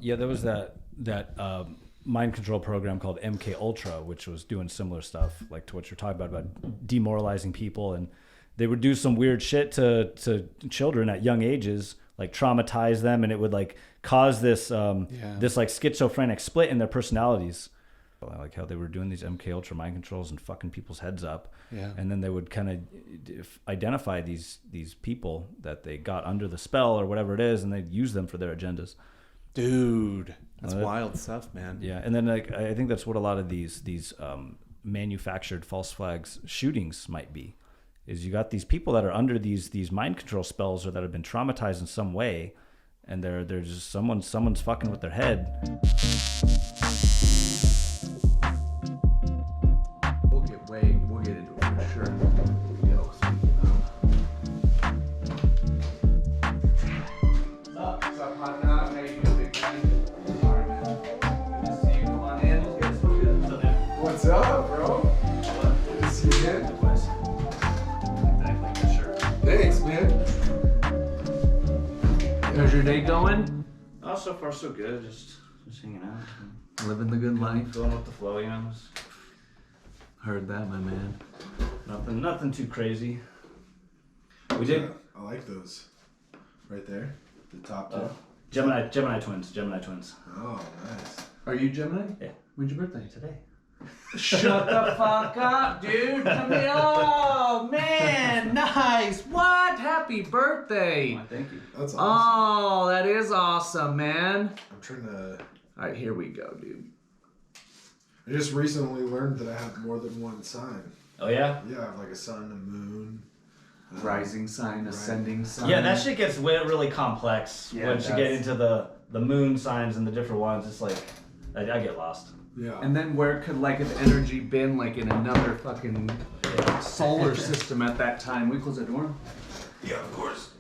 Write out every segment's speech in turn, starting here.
Yeah, there was that mind control program called MK Ultra, which was doing similar stuff like to what you're talking about demoralizing people, and they would do some weird shit to children at young ages, like traumatize them, and it would like cause this this like schizophrenic split in their personalities. I like how they were doing these MK Ultra mind controls and fucking people's heads up. Yeah. And then they would kind of identify these people that they got under the spell or whatever it is, and they'd use them for their agendas. Dude, that's wild stuff, man. Yeah, and then like I think that's what a lot of these manufactured false flags shootings might be. Is you got these people that are under these mind control spells or that have been traumatized in some way, and they're just someone's fucking with their head. We'll get into it for sure. What's up, hot dog? How you doing, big guy? Sorry, man. Good to see you. Come on in. What's up, bro? Good to see you again. Thanks, man. How's your day going? Oh, so far so good. Just hanging out, Living the good life. going with the flow, you know. Heard that, my man. Nothing too crazy. We did. I like those. Right there, the top two. Gemini twins. Oh, nice. Are you Gemini? Yeah. When's your birthday? Today. Shut the fuck up, dude. Come here. Oh, man. Nice. What? Happy birthday. Oh, thank you. That's awesome. Oh, that is awesome, man. I'm trying to... All right, here we go, dude. I just recently learned that I have more than one sign. Oh, yeah? Yeah, I have like a sun, a moon. Rising sign, ascending sign. Yeah, that shit gets really complex once you get into the moon signs and the different ones. It's like, I get lost. Yeah. And then where could like an energy been like in another fucking solar system at that time? We close the door? Yeah, of course.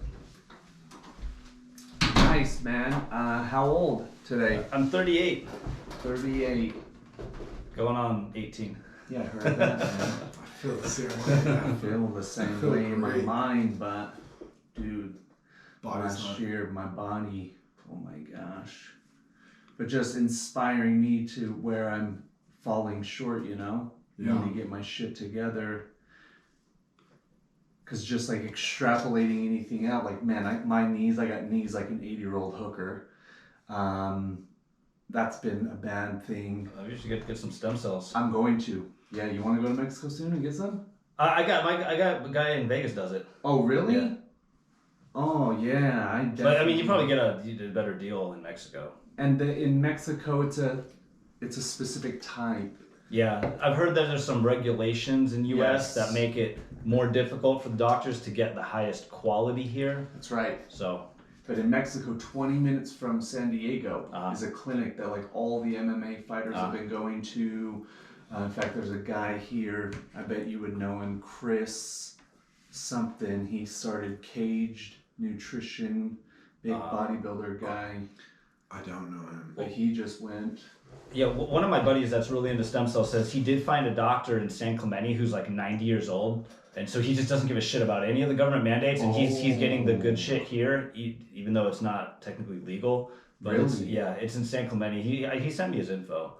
Nice, man. How old today? I'm 38. 38. Going on 18. Yeah, I heard that, man. I feel the same way. I feel the same way in my mind, but dude, last year my body, oh my gosh. But just inspiring me to where I'm falling short, you know? Yeah. I need to get my shit together. Because just like extrapolating anything out, like, man, I got knees like an 80-year-old hooker. That's been a bad thing. You should get some stem cells. I'm going to. Yeah, you want to go to Mexico soon and get some? I got a guy in Vegas does it. Oh, really? Yeah. Oh, yeah. I definitely... But I mean, you probably get a better deal in Mexico. And in Mexico, it's a specific type. Yeah, I've heard that there's some regulations in U.S. that make it more difficult for the doctors to get the highest quality here. That's right. So, but in Mexico, 20 minutes from San Diego is a clinic that like all the MMA fighters have been going to. In fact, there's a guy here. I bet you would know him, Chris something. He started Caged Nutrition, big bodybuilder guy. I don't know him. But he just went. Yeah, one of my buddies that's really into stem cells says he did find a doctor in San Clemente who's like 90 years old, and so he just doesn't give a shit about any of the government mandates, and he's getting the good shit here, even though it's not technically legal. But really? It's in San Clemente. He sent me his info.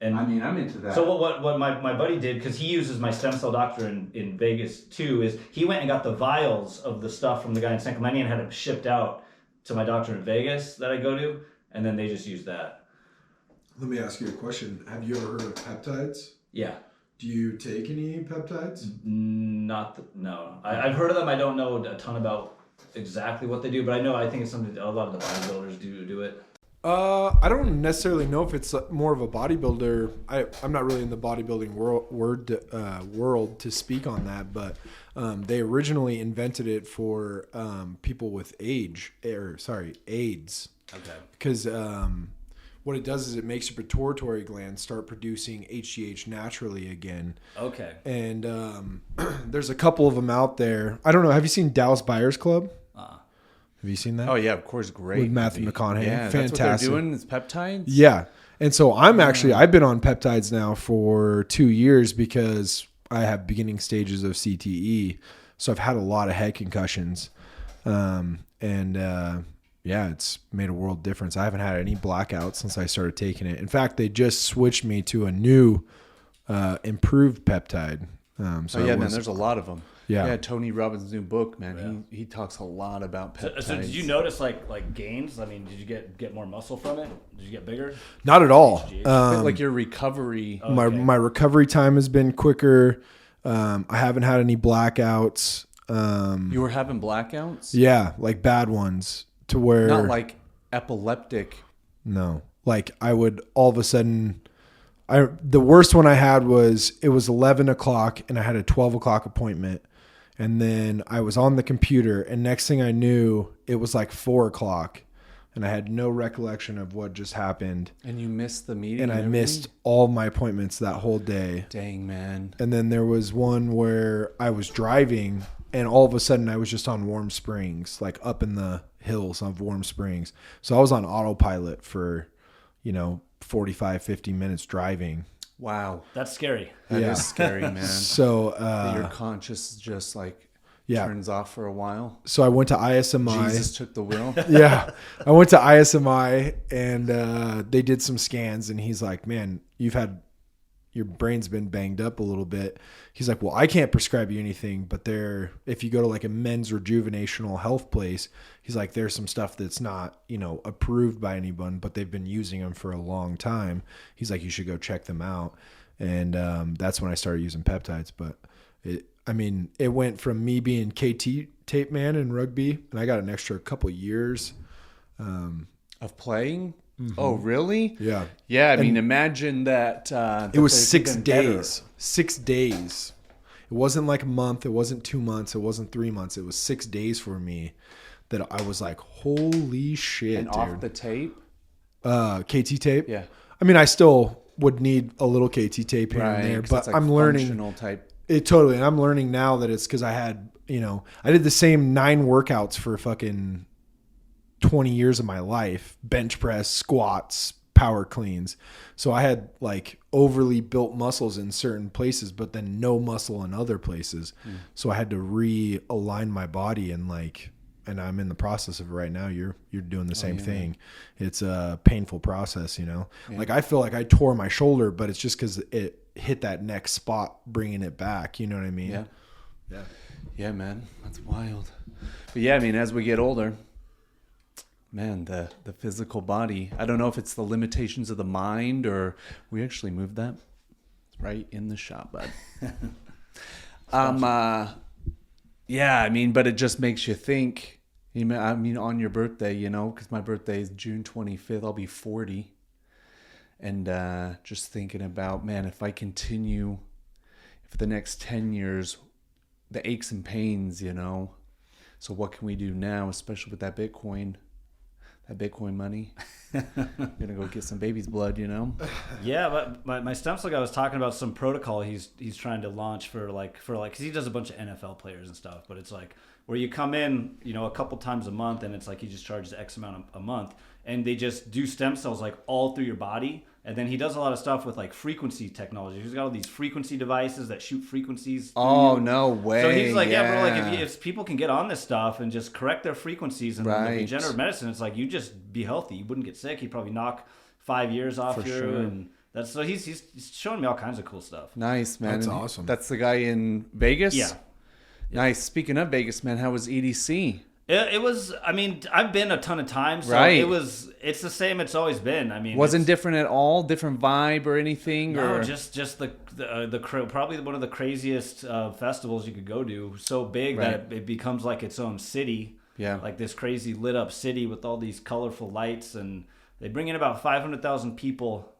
And I mean, I'm into that. So what my buddy did, because he uses my stem cell doctor in Vegas too, is he went and got the vials of the stuff from the guy in San Clemente and had it shipped out to my doctor in Vegas that I go to, and then they just use that. Let me ask you a question. Have you ever heard of peptides? Yeah. Do you take any peptides? No. I've heard of them. I don't know a ton about exactly what they do, but I think it's something a lot of the bodybuilders do it. I don't necessarily know if it's more of a bodybuilder. I'm not really in the bodybuilding world to speak on that, but they originally invented it for people with AIDS. Okay. Because what it does is it makes your pituitary gland start producing HGH naturally again. Okay. And there's a couple of them out there. I don't know. Have you seen Dallas Buyers Club? Have you seen that? Oh, yeah, of course. Great. With Matthew McConaughey. Yeah, fantastic. That's what they're doing is peptides? Yeah. And so I've been on peptides now for 2 years because I have beginning stages of CTE. So I've had a lot of head concussions. yeah, it's made a world difference. I haven't had any blackouts since I started taking it. In fact, they just switched me to a new improved peptide. So man, there's a lot of them. Yeah. Tony Robbins' new book, man. He talks a lot about peptides. So did you notice like gains? I mean, did you get more muscle from it? Did you get bigger? Not at all. But like your recovery. My recovery time has been quicker. I haven't had any blackouts. You were having blackouts? Yeah, like bad ones to where not like epileptic. No, like I would all of a sudden. The worst one I had was it was 11 o'clock and I had a 12 o'clock appointment, and then I was on the computer, and next thing I knew it was like 4 o'clock, and I had no recollection of what just happened. And you missed the meeting. And I missed all my appointments that whole day. Dang, man. And then there was one where I was driving, and all of a sudden I was just on Warm Springs, like up in the hills of Warm Springs. So I was on autopilot for, 45, 50 minutes driving. Wow. That's scary. That is scary, man. So your conscious just like yeah. turns off for a while. So I went to ISMI. Jesus took the wheel. Yeah. I went to ISMI, and they did some scans, and he's like, man, your brain's been banged up a little bit. He's like, well, I can't prescribe you anything, but if you go to like a men's rejuvenational health place, he's like, there's some stuff that's not, approved by anyone, but they've been using them for a long time. He's like, you should go check them out. And that's when I started using peptides. But it went from me being KT tape man in rugby, and I got an extra couple years of playing. Mm-hmm. Oh, really? Yeah. Yeah. I mean, imagine that. It was 6 days. 6 days. It wasn't like a month. It wasn't 2 months. It wasn't 3 months. It was 6 days for me that I was like, holy shit, and dude. off the tape? KT tape? Yeah. I mean, I still would need a little KT tape here and there, but like I'm learning. Functional type. Totally. And I'm learning now that it's because I had, I did the same 9 workouts for fucking 20 years of my life: bench press, squats, power cleans. So I had like overly built muscles in certain places, but then no muscle in other places. So I had to realign my body, and I'm in the process of it right now. You're doing the same thing. Man. It's a painful process, Yeah. Like I feel like I tore my shoulder, but it's just because it hit that next spot, bringing it back. You know what I mean? Yeah. Yeah. Yeah, man. That's wild. But yeah, I mean, as we get older, man, the physical body, I don't know if it's the limitations of the mind, or we actually moved that right in the shop, bud. Yeah, I mean, but it just makes you think. I mean, on your birthday, because my birthday is June 25th, I'll be 40. And just thinking about, man, if I continue for the next 10 years, the aches and pains, So what can we do now, especially with that Bitcoin money? Gonna go get some baby's blood, Yeah, but my stem cell guy was talking about some protocol he's trying to launch for because he does a bunch of NFL players and stuff, but it's like where you come in, a couple times a month, and it's like he just charges X amount a month, and they just do stem cells like all through your body. And then he does a lot of stuff with like frequency technology. He's got all these frequency devices that shoot frequencies. Oh, no way. So he's like, yeah, bro, like if people can get on this stuff and just correct their frequencies and the regenerative medicine, it's like you just be healthy. You wouldn't get sick. He'd probably knock 5 years off you. Sure. And that's so he's showing me all kinds of cool stuff. Nice, man. That's awesome. That's the guy in Vegas? Yeah. Nice. Speaking of Vegas, man, how was EDC? It was. I mean, I've been a ton of times. So right. It's the same. It's always been. I mean, wasn't different at all. Different vibe or anything. No, or? just the probably one of the craziest festivals you could go to. So big that it becomes like its own city. Yeah. Like this crazy lit up city with all these colorful lights, and they bring in about 500,000 people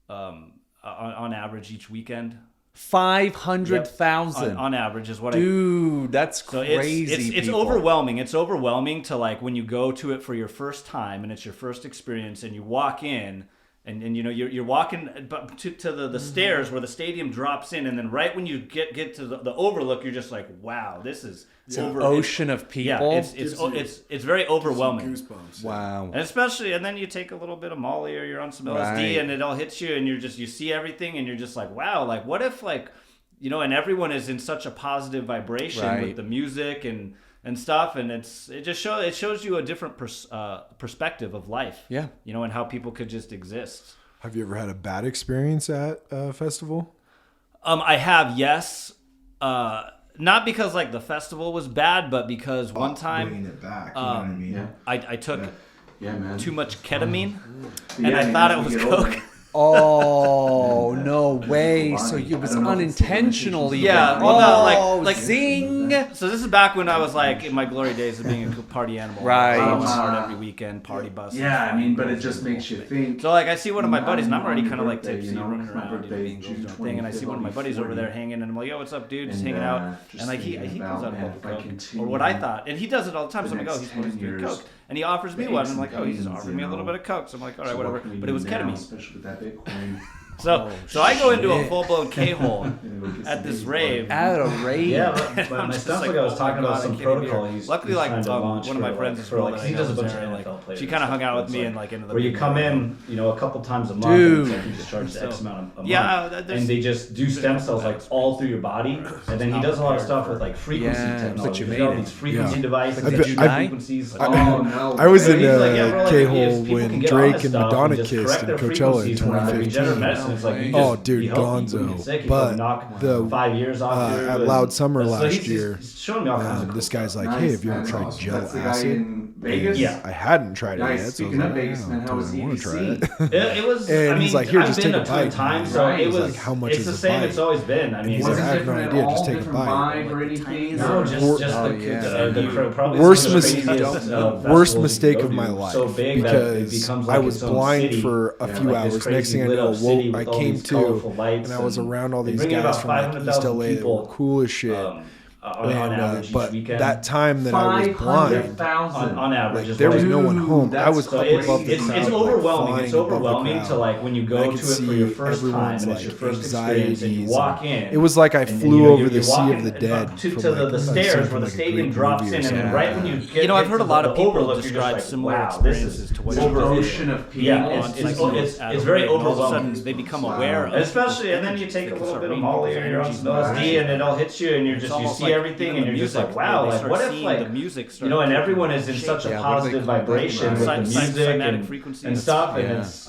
on average each weekend. 500,000 on average is what dude, that's crazy. It's overwhelming. It's overwhelming to like when you go to it for your first time and it's your first experience and you walk in and you're walking to the stairs where the stadium drops in, and then right when you get to the overlook, you're just like, wow, this is an ocean of people. Yeah, it's very overwhelming. Goosebumps. Wow. And especially, and then you take a little bit of Molly or you're on some LSD and it all hits you and you see everything and you're just like, wow, like what if like, and everyone is in such a positive vibration with the music and and stuff, and it shows you a different perspective of life. Yeah. You know, and how people could just exist. Have you ever had a bad experience at a festival? I have, yes. Not because like the festival was bad, but because one time bringing it back, you know what I mean? Yeah. I took Man. too much ketamine, and Yeah, I thought it as was we get coke. older- Oh, no way. So I it was don't know if it's unintentional. the even. Yeah, well, no, Oh, like zing. So this is back when I was like in my glory days of being a party animal. Right. I went hard every weekend, party bus. Yeah, I mean, but it just makes you think. So like I see one of my buddies, and I'm already On kind of like birthday, tipsy, you know, running my around, birthday, being June June thing, and I see one of my 25th, buddies over 40. there hanging, and I'm like, yo, what's up, dude? Just And, hanging out. just And like he thinking pulls out a about, bottle of man, if I coke, or what I continue thought, and he does it all the time. So I'm like, oh, next he's supposed to 10 drink years, coke, and he offers me the one. aches I'm like, and oh, he's just pains, offering me a little you know. bit of coke. So I'm like, all right, So whatever. what can we But do it was now, ketamine. especially with that Bitcoin. So I go into a shit. full blown K hole at this rave. At a rave. Yeah, but I'm my just stuff like, like I was oh talking my about God, some I can't even protocol. hear. He's Luckily, like trying to launch one of my for, friends like, is for like that I he know does a was bunch there, of like, NFL players. she kind of hung out with It's me like, and like into the where you big come room. in, a couple times a month. Dude. And it's like you just charge X amount a month. Yeah, and they just do stem cells like all through your body, and then he does a lot of stuff with like frequency Yeah, technology. but you He's made got all it. these frequency Yeah. devices, I've that been- do I've- frequencies. Oh no! I was And in he's like, yeah, bro, like, K-hole if people when can get Drake on this and stuff Madonna just kissed correct in their Coachella in frequencies and, like, the 2015. regenerative medicine, it's like, you Oh, just dude, be healthy, you gonzo. can get sick, you But can knock the 5 years off your at and- Loud Summer so last he's year, showing me all kinds of cool this stuff. guy's like, Nice, hey, have you ever that's tried awesome. gel That's the guy acid? in Vegas. Yeah. I hadn't tried it Guys, yet, so I was speaking like, of Vegas, man, how was I want to try EDC? it. It was. And I mean, he's like, "Here, I've just been take a a ton of bite." times, so Right. it He's was. like, "How much it's is the a same. bite?" It's always been. I mean, he's like, Was "I it have no different idea, at just all? take a Different bite." vibe or anything? no, just Oh, the yeah. probably Worst some of the mis- craziest, Worst Worst festivals you mistake can of go my to. life So big that it because becomes I like was its own blind city. for a Yeah, few like this hours. crazy Next thing I lit know, up city I with all came these to, colorful lights and I was and around all they these bring in guys about from like East 500,000 LA that were people, cool as shit. on average each But weekend. that time that I was blind, 500,000. on average, like, is there what was it- no one home. I that's was So up it's, above the it's, crowd, it's like, overwhelming. flying It's above the overwhelming crowd. to like when you And go I to could it for see your first time everyone's, and it's your like, first experience and you anxieties walk and in. it was like I and flew you over you the Sea walk of the in Dead to from, the like, stairs something where from, the like, a stadium great drops movie or in, and something then like right when that. you get You know, I've heard a into lot the of people overlook, you're just describe like, similar wow, this is experiences to what This you were ocean of people. Yeah, on it's psychedelics at a very rave, and all of a overwhelming. sudden they become Wow. aware of Especially, and then you take a They little start bit of reading Molly people's or you're on energies some LSD right. and it all hits you and you're It's just, you almost see like everything even and the you're just music, like, wow, they like start what if seeing like, the music start and taking everyone is in shape. such a Yeah, what do they positive call that? vibration with the music Cymatic and, frequency and and stuff, yeah.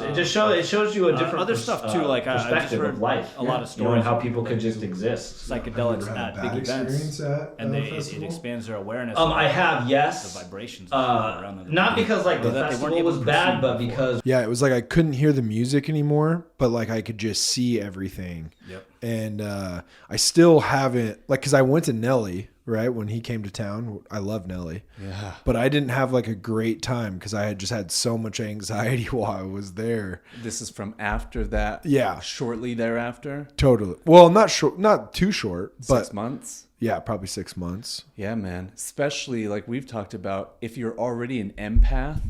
and it shows you a different other stuff too, like I just perspective heard of life, a lot of you know, stories and how of people could just exist. psychedelics Ever had a at bad big events, experience at and a it festival? expands their awareness. I have, the yes. vibrations around them. Not because like the That they weren't festival able was to bad, perceive but before. because Yeah, it was like I couldn't hear the music anymore, but like I could just see everything. Yep. And I still haven't, like, because I went to Nelly, right, when he came to town. I love Nelly. Yeah. But I didn't have like a great time because I had just had so much anxiety while I was there. This is from after that. Yeah. Shortly thereafter. Totally. Well, not short, not too short, but 6 months. yeah, probably 6 months. Yeah, man. Especially like we've talked about, if you're already an empath,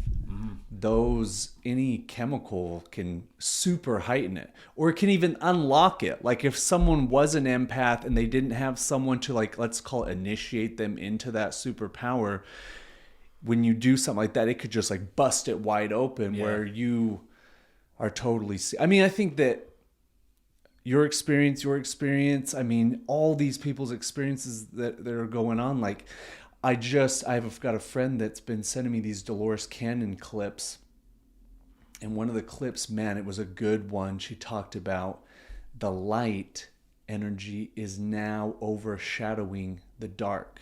any chemical can super heighten it, or it can even unlock it. Like if someone was an empath and they didn't have someone to, like, let's call it, initiate them into that superpower, when you do something like that, it could just like bust it wide open where you are totally. I mean, I think that your experience, I mean, all these people's experiences that are going on, like, I've got a friend that's been sending me these Dolores Cannon clips. And one of the clips, man, it was a good one. She talked about the light energy is now overshadowing the dark.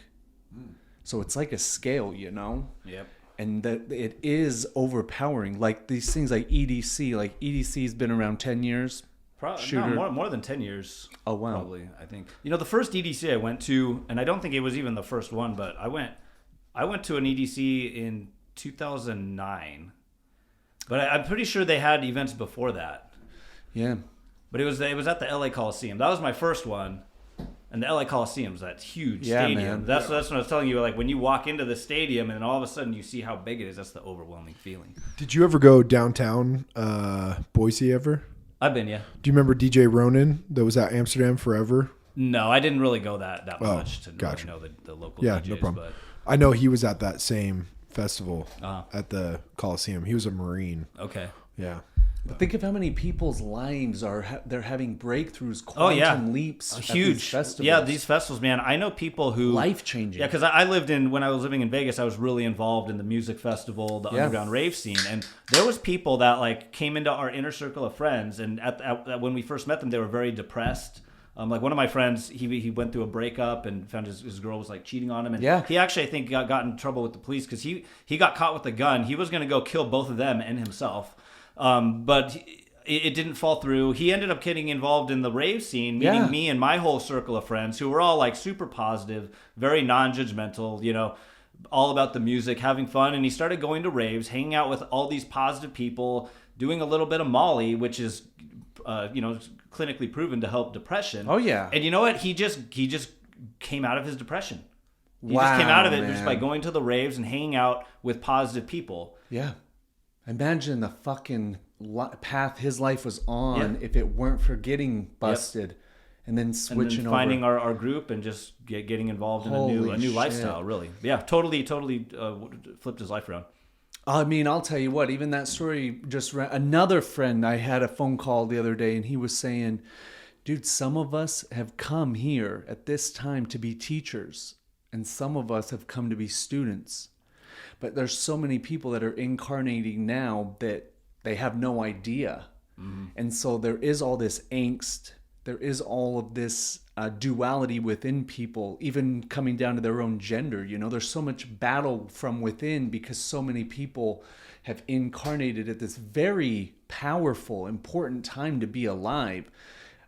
So it's like a scale, you know? Yep. And that it is overpowering. Like these things like EDC. Like EDC's been around 10 years. Probably Shooter. no, more than 10 years. Oh, wow. Probably, I think. You know, the first EDC I went to, and I don't think it was even the first one, but I went to an EDC in 2009. But I'm pretty sure they had events before that. Yeah. But it was at the LA Coliseum. That was my first one. And the LA Coliseum's that huge Yeah, stadium. man. That's what I was telling you. Like when you walk into the stadium and all of a sudden you see how big it is, that's the overwhelming feeling. Did you ever go downtown Boise ever? I've been, yeah. Do you remember DJ Ronan that was at Amsterdam forever? No, I didn't really go that Oh, much to gotcha. really know the local Yeah, DJs. no problem. But I know he was at that same festival Uh-huh. at the Coliseum. He was a Marine. okay. Yeah. But think of how many people's lives they're having breakthroughs, quantum leaps, at huge these festivals. Yeah, these festivals, man. I know people who life changing. Yeah, because when I was living in Vegas, I was really involved in the music festival, the underground rave scene, and there was people that like came into our inner circle of friends, and when we first met them, they were very depressed. Like one of my friends, he went through a breakup and found his girl was like cheating on him, and he actually I think got in trouble with the police because he got caught with a gun. He was going to go kill both of them and himself. But it didn't fall through. He ended up getting involved in the rave scene, meeting me and my whole circle of friends who were all like super positive, very non-judgmental, you know, all about the music, having fun. And he started going to raves, hanging out with all these positive people, doing a little bit of Molly, which is, clinically proven to help depression. Oh, yeah. And you know what? He just came out of his depression. He just came out of it just by going to the raves and hanging out with positive people. Yeah. Imagine the fucking path his life was on if it weren't for getting busted and then switching over. Finding our group and just getting involved in a new lifestyle, really. Yeah, totally flipped his life around. I mean, I'll tell you what, even that story another friend, I had a phone call the other day and he was saying, dude, some of us have come here at this time to be teachers and some of us have come to be students. But there's so many people that are incarnating now that they have no idea. Mm-hmm. And so there is all this angst. There is all of this duality within people, even coming down to their own gender. You know, there's so much battle from within because so many people have incarnated at this very powerful, important time to be alive.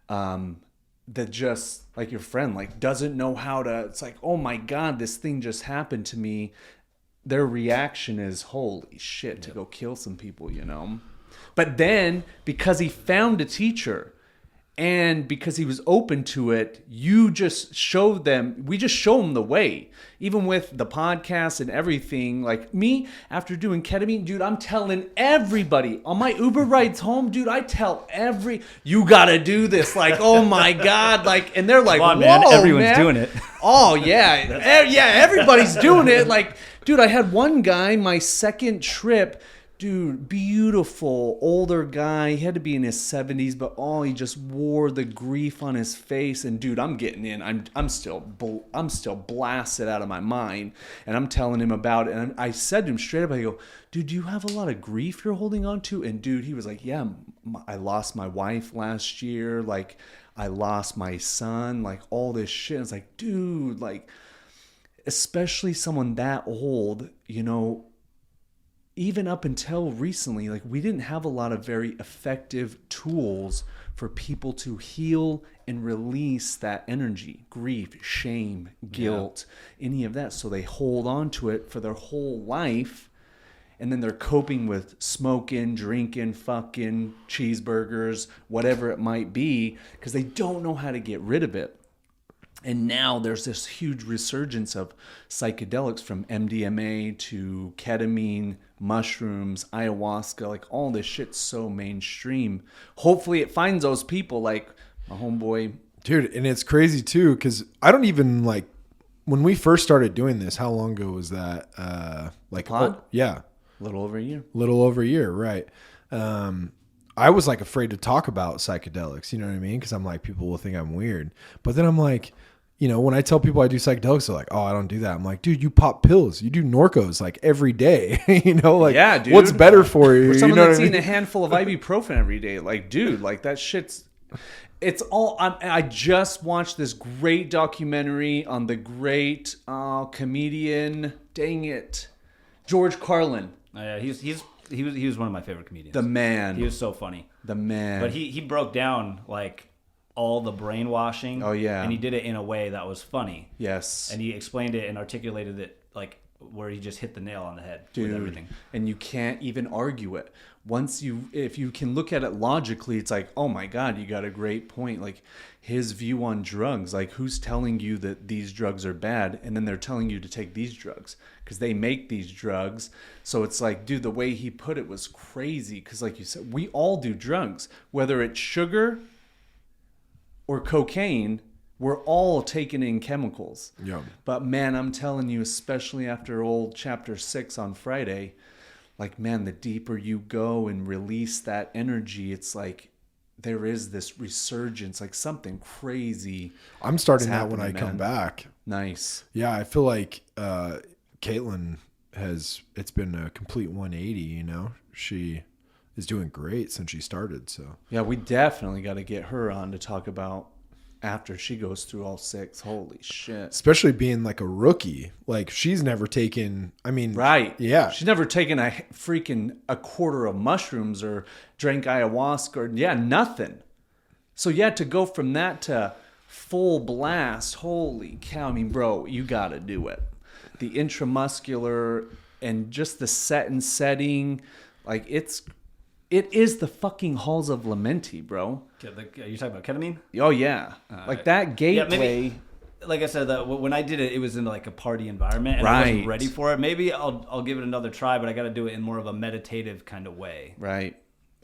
That just, like your friend, like doesn't know how to, it's like, oh my God, this thing just happened to me. Their reaction is, holy shit, to go kill some people, you know? But then, because he found a teacher and because he was open to it, we just show them the way. Even with the podcast and everything, like me, after doing ketamine, dude, I'm telling everybody on my Uber rides home, dude, I tell you gotta do this. Like, oh my God. Like, and they're like, come on, whoa, man, everyone's doing it. Oh yeah. Yeah, everybody's doing it. Like, dude, I had one guy, my second trip, dude, beautiful, older guy. He had to be in his 70s, but he just wore the grief on his face. And dude, I'm getting in. I'm still blasted out of my mind. And I'm telling him about it. And I said to him straight up, I go, dude, do you have a lot of grief you're holding on to? And dude, he was like, yeah, I lost my wife last year. Like, I lost my son. Like, all this shit. And it's like, dude, like, especially someone that old, you know, even up until recently, like we didn't have a lot of very effective tools for people to heal and release that energy, grief, shame, guilt, any of that. So they hold on to it for their whole life. And then they're coping with smoking, drinking, fucking cheeseburgers, whatever it might be, because they don't know how to get rid of it. And now there's this huge resurgence of psychedelics from MDMA to ketamine, mushrooms, ayahuasca, like all this shit's so mainstream. Hopefully it finds those people like my homeboy. Dude, and it's crazy too, because I don't even like, when we first started doing this, how long ago was that? Yeah. A little over a year. Right. I was like afraid to talk about psychedelics, you know what I mean? Because I'm like, people will think I'm weird. But then I'm like, you know, when I tell people I do psychedelics, they're like, oh, I don't do that. I'm like, dude, you pop pills. You do Norcos like every day. You know, like, yeah, dude, what's better for you? For someone you know that's eating a handful of ibuprofen every day, like, dude, like that shit's... It's all... I just watched this great documentary on the great comedian, dang it, George Carlin. Yeah, he was one of my favorite comedians. The man. He was so funny. The man. But he broke down like all the brainwashing. Oh yeah. And he did it in a way that was funny. Yes. And he explained it and articulated it like where he just hit the nail on the head with everything. And you can't even argue it. If you can look at it logically, it's like, oh my God, you got a great point. Like his view on drugs, like who's telling you that these drugs are bad? And then they're telling you to take these drugs because they make these drugs. So it's like, dude, the way he put it was crazy. Because like you said, we all do drugs, whether it's sugar or cocaine, we're all taking in chemicals. Yeah. But man, I'm telling you, especially after old chapter 6 on Friday, like, man, the deeper you go and release that energy, it's like there is this resurgence, like something crazy. I'm starting is that when I happening, come man. back. Nice. Yeah, I feel like Caitlin it's been a complete 180, you know. She is doing great since she started, so. Yeah, we definitely got to get her on to talk about after she goes through all 6. Holy shit. Especially being like a rookie. Like she's never taken, I mean. Right. Yeah. She's never taken a quarter of mushrooms or drank ayahuasca or, nothing. So, to go from that to full blast, holy cow. I mean, bro, you got to do it. The intramuscular and just the setting, like it is the fucking halls of Lamenti, bro. Are you talking about ketamine? Oh yeah, like that gateway. Maybe, like I said, when I did it, it was in like a party environment, and I Right. wasn't ready for it. Maybe I'll give it another try, but I got to do it in more of a meditative kind of way. Right.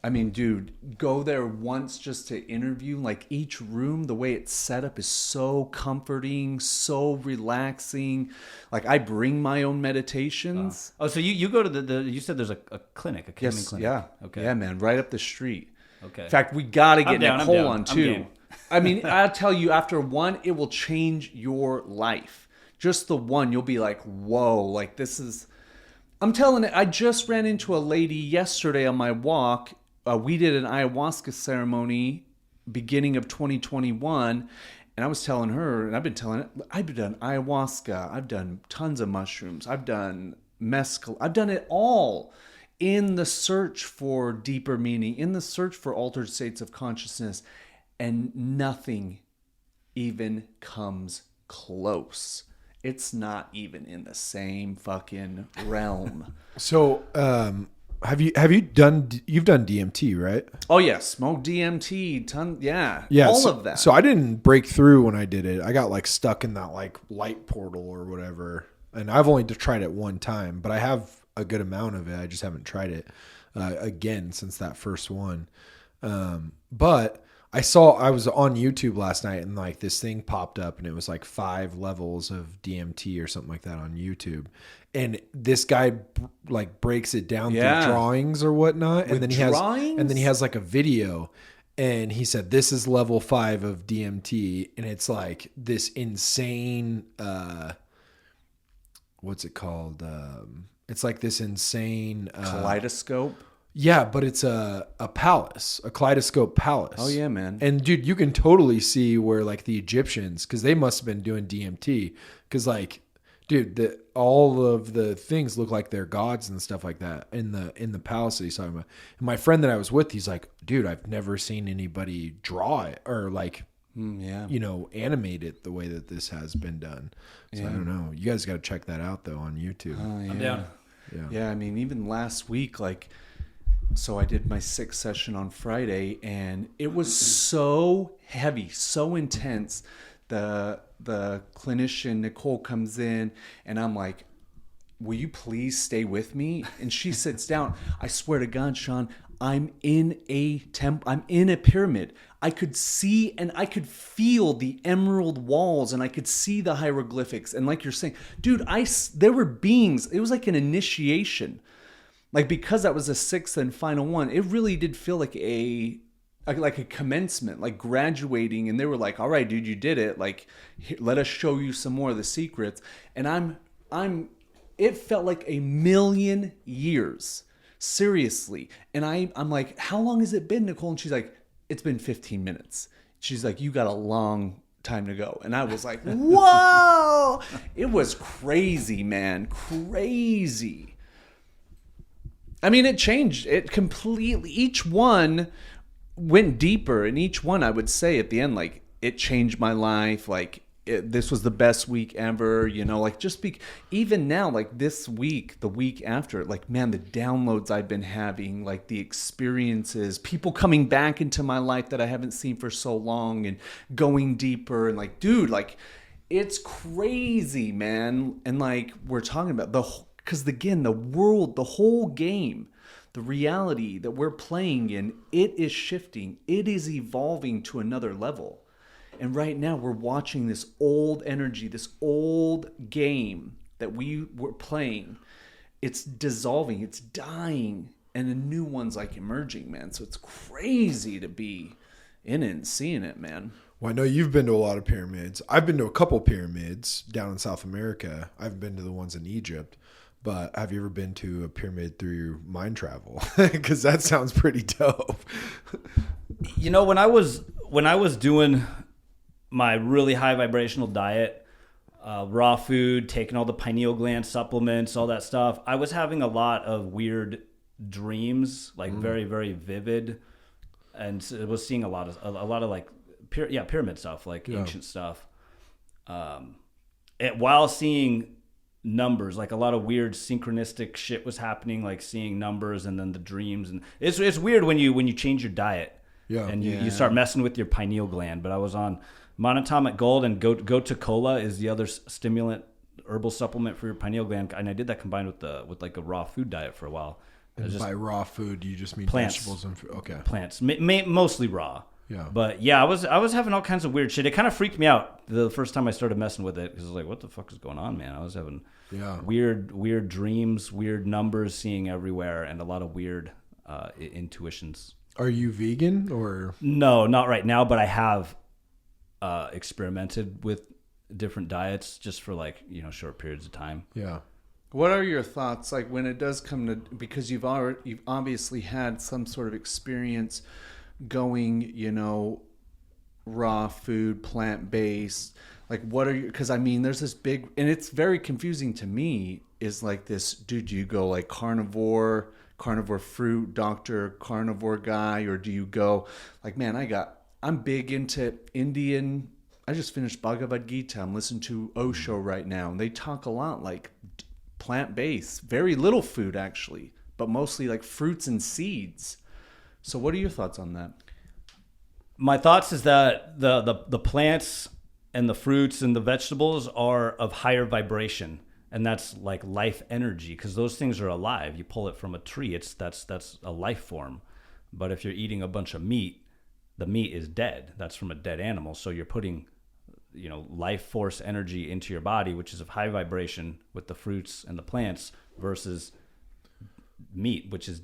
I mean, dude, go there once just to interview. Like each room, the way it's set up is so comforting, so relaxing. Like I bring my own meditations. Oh, so you go to you said there's a clinic, a ketamine clinic. Yeah. Okay. Yeah, man, right up the street. Okay. In fact, we got to get I'm down, I'm Nicole down. on I'm too. game. I mean, I'll tell you, after one, it will change your life. Just the one, you'll be like, whoa, like this is... I'm telling it, I just ran into a lady yesterday on my walk. We did an ayahuasca ceremony beginning of 2021. And I was telling her, and I've been telling her, I've done ayahuasca. I've done tons of mushrooms. I've done mescal. I've done it all in the search for deeper meaning, in the search for altered states of consciousness. And nothing even comes close. It's not even in the same fucking realm. So, you've done DMT, right? Oh yeah, smoke DMT, Yeah, all so, of that. So I didn't break through when I did it. I got like stuck in that like light portal or whatever. And I've only tried it one time, but I have a good amount of it. I just haven't tried it again since that first one. But I was on YouTube last night and like this thing popped up and it was like 5 levels of DMT or something like that on YouTube. And this guy like breaks it down through drawings or whatnot. And then he has like a video and he said, this is level 5 of DMT. And it's like this insane, what's it called? It's like this insane kaleidoscope. Yeah, but it's a palace, a kaleidoscope palace. Oh yeah, man. And dude, you can totally see where like the Egyptians, because they must have been doing DMT, because like, dude, all of the things look like they're gods and stuff like that in the palace that he's talking about. And my friend that I was with, he's like, dude, I've never seen anybody draw it or like, animate it the way that this has been done. So I don't know. You guys got to check that out though on YouTube. Oh, yeah. I'm down. Yeah, I mean, even last week, like, so I did my 6th session on Friday, and it was so heavy, so intense. The clinician, Nicole, comes in, and I'm like, will you please stay with me? And she sits down. I swear to God, Sean, I'm in a I'm in a pyramid. I could see and I could feel the emerald walls, and I could see the hieroglyphics. And like you're saying, dude, there were beings. It was like an initiation. Like, because that was the 6th and final one, it really did feel like a commencement, like graduating. And they were like, all right, dude, you did it. Like, here, let us show you some more of the secrets. And it felt like 1,000,000 years. Seriously. And I'm like, how long has it been, Nicole? And she's like, it's been 15 minutes. She's like, you got a long time to go. And I was like, whoa! It was crazy, man. Crazy. I mean, it changed. It completely, each one went deeper. And each one, I would say at the end, like, it changed my life. Like, this was the best week ever, like even now, like this week, the week after, like, man, the downloads I've been having, like the experiences, people coming back into my life that I haven't seen for so long and going deeper. And like, dude, like, it's crazy, man. And like, we're talking about because again, the world, the whole game, the reality that we're playing in, it is shifting. It is evolving to another level. And right now we're watching this old energy, this old game that we were playing. it's dissolving, it's dying, and a new one's like emerging, man. So it's crazy to be in it and seeing it, man. Well, I know you've been to a lot of pyramids. I've been to a couple pyramids down in South America. I've been to the ones in Egypt. But have you ever been to a pyramid through mind travel? Because that sounds pretty dope. You know, when I was doing my really high vibrational diet, raw food, taking all the pineal gland supplements, all that stuff, I was having a lot of weird dreams, like very, very vivid, and I was seeing a lot of like pyramid stuff, like ancient stuff, while seeing numbers, like a lot of weird synchronistic shit was happening, like seeing numbers and then the dreams, and it's weird when you change your diet and you start messing with your pineal gland. But I was on monatomic gold, and gotu kola is the other stimulant herbal supplement for your pineal gland, and I did that combined with like a raw food diet for a while. And by raw food, you just mean plants, vegetables and food. Okay, plants, mostly raw. Yeah. But yeah, I was having all kinds of weird shit. It kind of freaked me out the first time I started messing with it, because I was like, what the fuck is going on, man? I was having weird dreams, weird numbers, seeing everywhere, and a lot of weird intuitions. Are you vegan or? No, not right now, but I have experimented with different diets just for like, short periods of time. Yeah. What are your thoughts, like when it does come to, because you've obviously had some sort of experience going, raw food, plant-based, like what are you, because I mean there's this big, and it's very confusing to me, is like this, do you go like carnivore fruit doctor, carnivore guy, or do you go like, man, I'm big into Indian, I just finished Bhagavad Gita, I'm listening to Osho right now, and they talk a lot like plant-based, very little food actually, but mostly like fruits and seeds. So what are your thoughts on that? My thoughts is that the plants and the fruits and the vegetables are of higher vibration, and that's like life energy, because those things are alive. You pull it from a tree, that's a life form. But if you're eating a bunch of meat, the meat is dead. That's from a dead animal. So you're putting, life force energy into your body, which is of high vibration with the fruits and the plants, versus meat, which is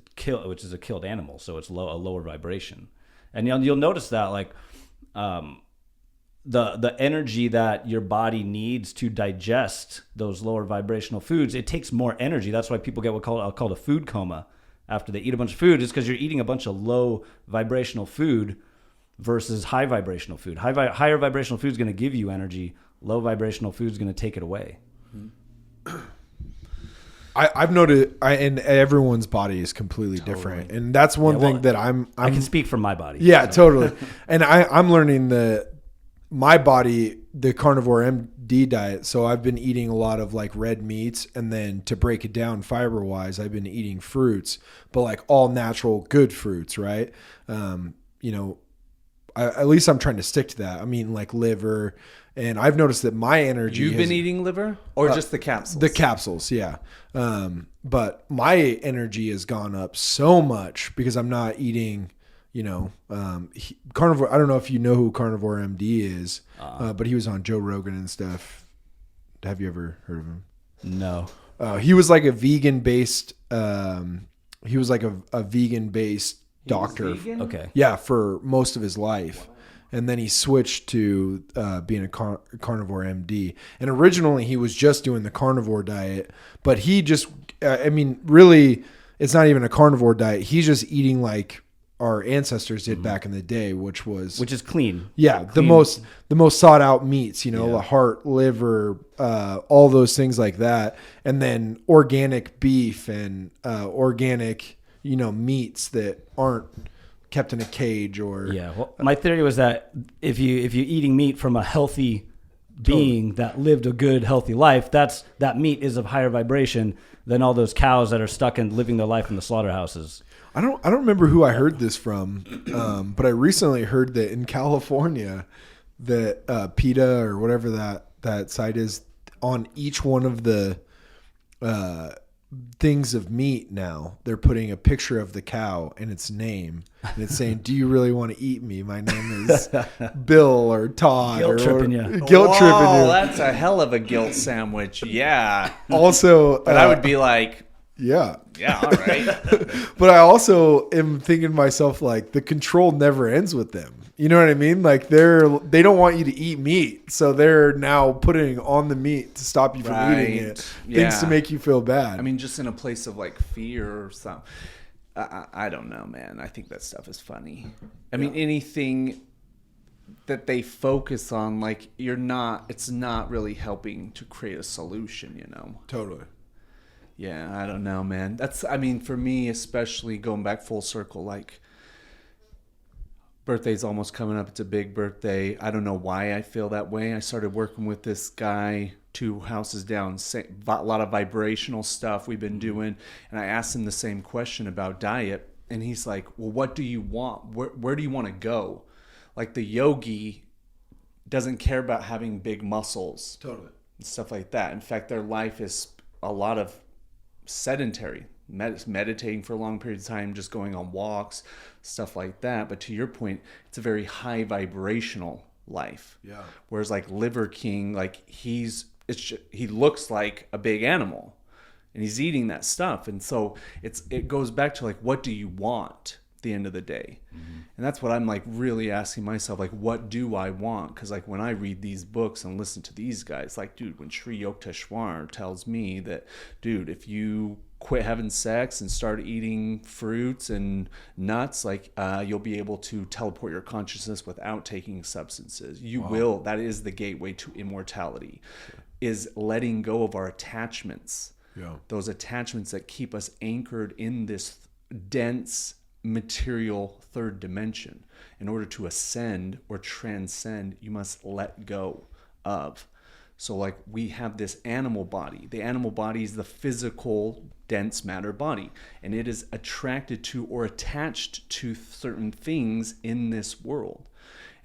a killed animal, so it's a lower vibration. And you'll notice that, like, the energy that your body needs to digest those lower vibrational foods, it takes more energy. That's why people get I'll call a food coma after they eat a bunch of food, is because you're eating a bunch of low vibrational food versus high vibrational food. Higher vibrational food is going to give you energy. Low vibrational food is going to take it away. I've noticed, and everyone's body is completely different, and that's one thing that I can speak from my body. Yeah, totally. And I'm learning my body, the carnivore MD diet. So I've been eating a lot of like red meats, and then to break it down fiber wise, I've been eating fruits, but like all natural, good fruits, right? At least I'm trying to stick to that. I'm eating like liver. And I've noticed that my energy... You've been eating liver? Or just the capsules? The capsules, yeah. But my energy has gone up so much because I'm not eating, carnivore. I don't know if you know who Carnivore MD is, but he was on Joe Rogan and stuff. Have you ever heard of him? No. He was like a vegan-based... he was like a vegan-based doctor. Vegan? Okay. Yeah, for most of his life. And then he switched to being a carnivore MD. And originally he was just doing the carnivore diet, but he just, really, it's not even a carnivore diet. He's just eating like our ancestors did back in the day, which is clean. Yeah, clean. the most sought out meats, the heart, liver, all those things like that, and then organic beef and organic, meats that aren't kept in a cage or... Yeah, well, my theory was that if you're eating meat from a healthy being that lived a good, healthy life, that meat is of higher vibration than all those cows that are stuck and living their life in the slaughterhouses. I don't remember who I heard this from, but I recently heard that in California, that PETA or whatever that site is, on each one of the things of meat now, they're putting a picture of the cow and its name, and it's saying, "Do you really want to eat me? My name is Bill or Todd." Guilt tripping you. Guilt tripping you. That's a hell of a guilt sandwich. Yeah. Also, but I would be like, Yeah. Yeah, all right. But I also am thinking to myself, like, the control never ends with them. You know what I mean? Like, they don't want you to eat meat, so they're now putting on the meat to stop you from eating it. Things to make you feel bad. I mean, just in a place of like fear or something. I don't know, man. I think that stuff is funny. I mean, anything that they focus on, like, it's not really helping to create a solution, you know? Totally. Yeah, I don't know, man. I mean, for me, especially going back full circle, like, birthday's almost coming up. It's a big birthday. I don't know why I feel that way. I started working with this guy 2 houses down, a lot of vibrational stuff we've been doing. And I asked him the same question about diet. And he's like, well, what do you want? Where do you want to go? Like, the yogi doesn't care about having big muscles. Totally. And stuff like that. In fact, their life is a lot of sedentary, meditating for a long period of time, just going on walks, stuff like that. But to your point, it's a very high vibrational life. Yeah. Whereas like Liver King, like he looks like a big animal, and he's eating that stuff, and so it goes back to like, what do you want at the end of the day? Mm-hmm. And that's what I'm like really asking myself, like, what do I want? Because like when I read these books and listen to these guys, like, dude, when Sri Yukteswar tells me that, dude, if you quit having sex and start eating fruits and nuts, like you'll be able to teleport your consciousness without taking substances. You will. That is the gateway to immortality, is letting go of our attachments. Yeah. Those attachments that keep us anchored in this dense material third dimension. In order to ascend or transcend, you must let go of. So like we have this animal body. The animal body is the physical dense matter body, and it is attracted to or attached to certain things in this world.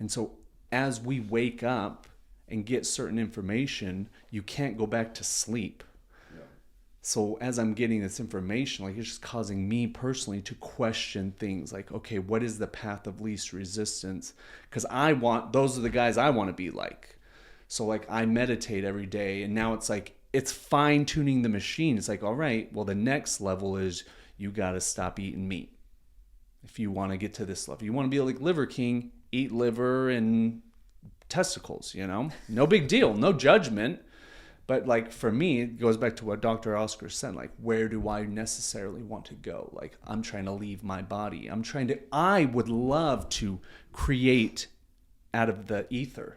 And so as we wake up and get certain information, you can't go back to sleep. So as I'm getting this information, like, it's just causing me personally to question things like, okay, what is the path of least resistance? Because those are the guys I want to be like. So like I meditate every day, and now it's like, it's fine tuning the machine. It's like, all right, well, the next level is you got to stop eating meat. If you want to get to this level, you want to be like Liver King, eat liver and testicles, you know, no big deal, no judgment. But like for me, it goes back to what Dr. Oscar said, like, where do I necessarily want to go? Like, I'm trying to leave my body. I would love to create out of the ether.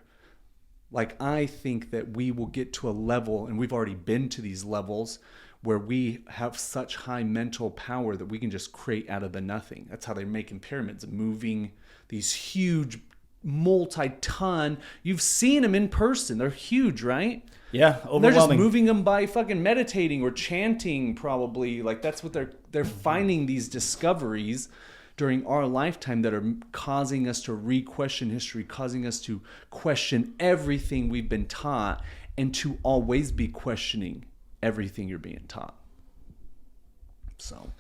Like, I think that we will get to a level, and we've already been to these levels, where we have such high mental power that we can just create out of the nothing. That's how they're making pyramids, moving these huge multi-ton. You've seen them in person. They're huge, right? Yeah, overwhelming. They're just moving them by fucking meditating or chanting, probably. Like, that's what they're finding, these discoveries during our lifetime that are causing us to re-question history, causing us to question everything we've been taught, and to always be questioning everything you're being taught. So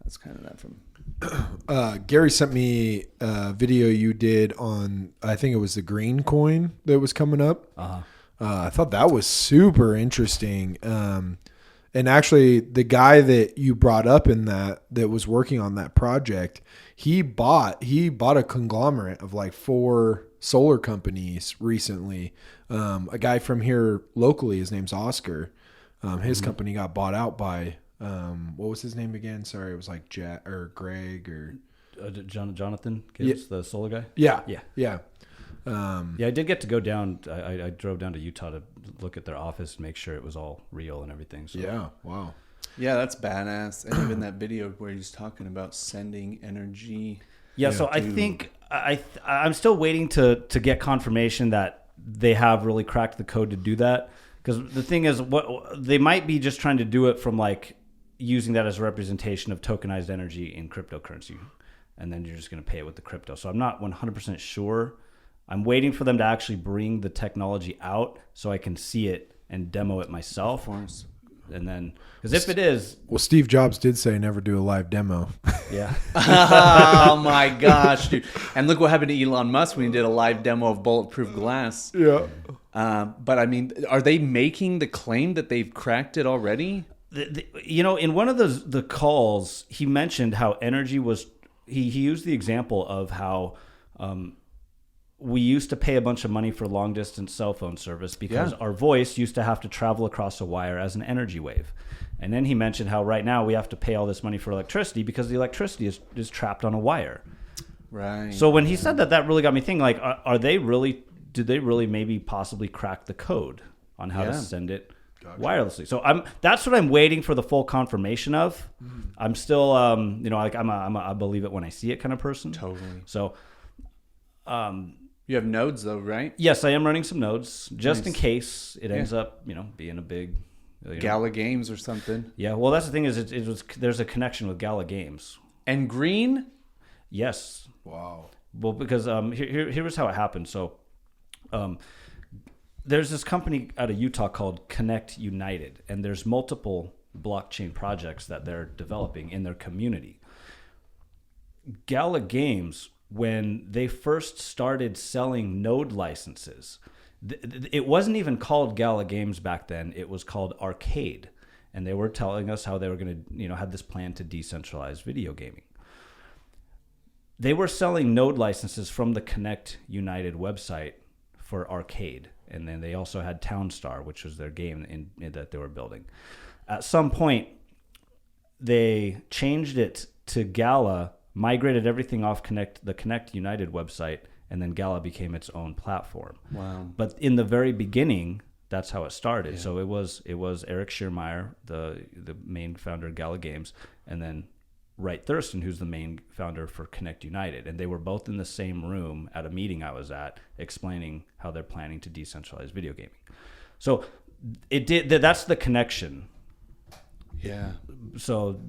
that's kind of that from... Gary sent me a video you did on, I think it was the green coin that was coming up. Uh-huh. I thought that was super interesting. And actually, the guy that you brought up in that was working on that project, he bought a conglomerate of like 4 solar companies recently. A guy from here locally, his name's Oscar. His company got bought out by what was his name again? Sorry, it was like Jack or Greg or Jonathan Gibbs, the solar guy. Yeah. Yeah, I did get to go down. I drove down to Utah to look at their office and make sure it was all real and everything. So. Yeah, wow. Yeah, that's badass. And even that video where he's talking about sending energy. Yeah, so I think I'm still waiting to get confirmation that they have really cracked the code to do that. Because the thing is, what they might be just trying to do it from like using that as a representation of tokenized energy in cryptocurrency, and then you're just going to pay it with the crypto. So I'm not 100% sure. I'm waiting for them to actually bring the technology out so I can see it and demo it myself. Of course. And then, because if it is... Well, Steve Jobs did say never do a live demo. Yeah. Oh, my gosh, dude. And look what happened to Elon Musk when he did a live demo of Bulletproof Glass. Yeah. But, I mean, are they making the claim that they've cracked it already? in one of the calls, he mentioned how energy was. He used the example of how we used to pay a bunch of money for long distance cell phone service because our voice used to have to travel across a wire as an energy wave. And then he mentioned how right now we have to pay all this money for electricity because the electricity is trapped on a wire. Right. So when he said that, that really got me thinking, like, did they really maybe possibly crack the code on how to send it wirelessly? So that's what I'm waiting for the full confirmation of. I'm still, like I'm a believe it when I see it kind of person. Totally. So, you have nodes though, right? yes, I am running some nodes just in case it ends up, being a big Gala Games or something. Yeah. Well, that's the thing is there's a connection with Gala Games. And green? Yes. Wow. Well, because here was how it happened. So, there's this company out of Utah called Connect United, and there's multiple blockchain projects that they're developing in their community. Gala Games, when they first started selling node licenses, it wasn't even called Gala Games back then. It was called Arcade, and they were telling us how they were going to, had this plan to decentralize video gaming. They were selling node licenses from the Connect United website for Arcade. And then they also had Townstar, which was their game that they were building. At some point, they changed it to Gala, migrated everything off the Connect United website, and then Gala became its own platform. Wow. But in the very beginning, that's how it started. Yeah. So it was Eric Schiermeier, the main founder of Gala Games, and then Wright Thurston, who's the main founder for Connect United. And they were both in the same room at a meeting I was at explaining how they're planning to decentralize video gaming. So that's the connection. Yeah. So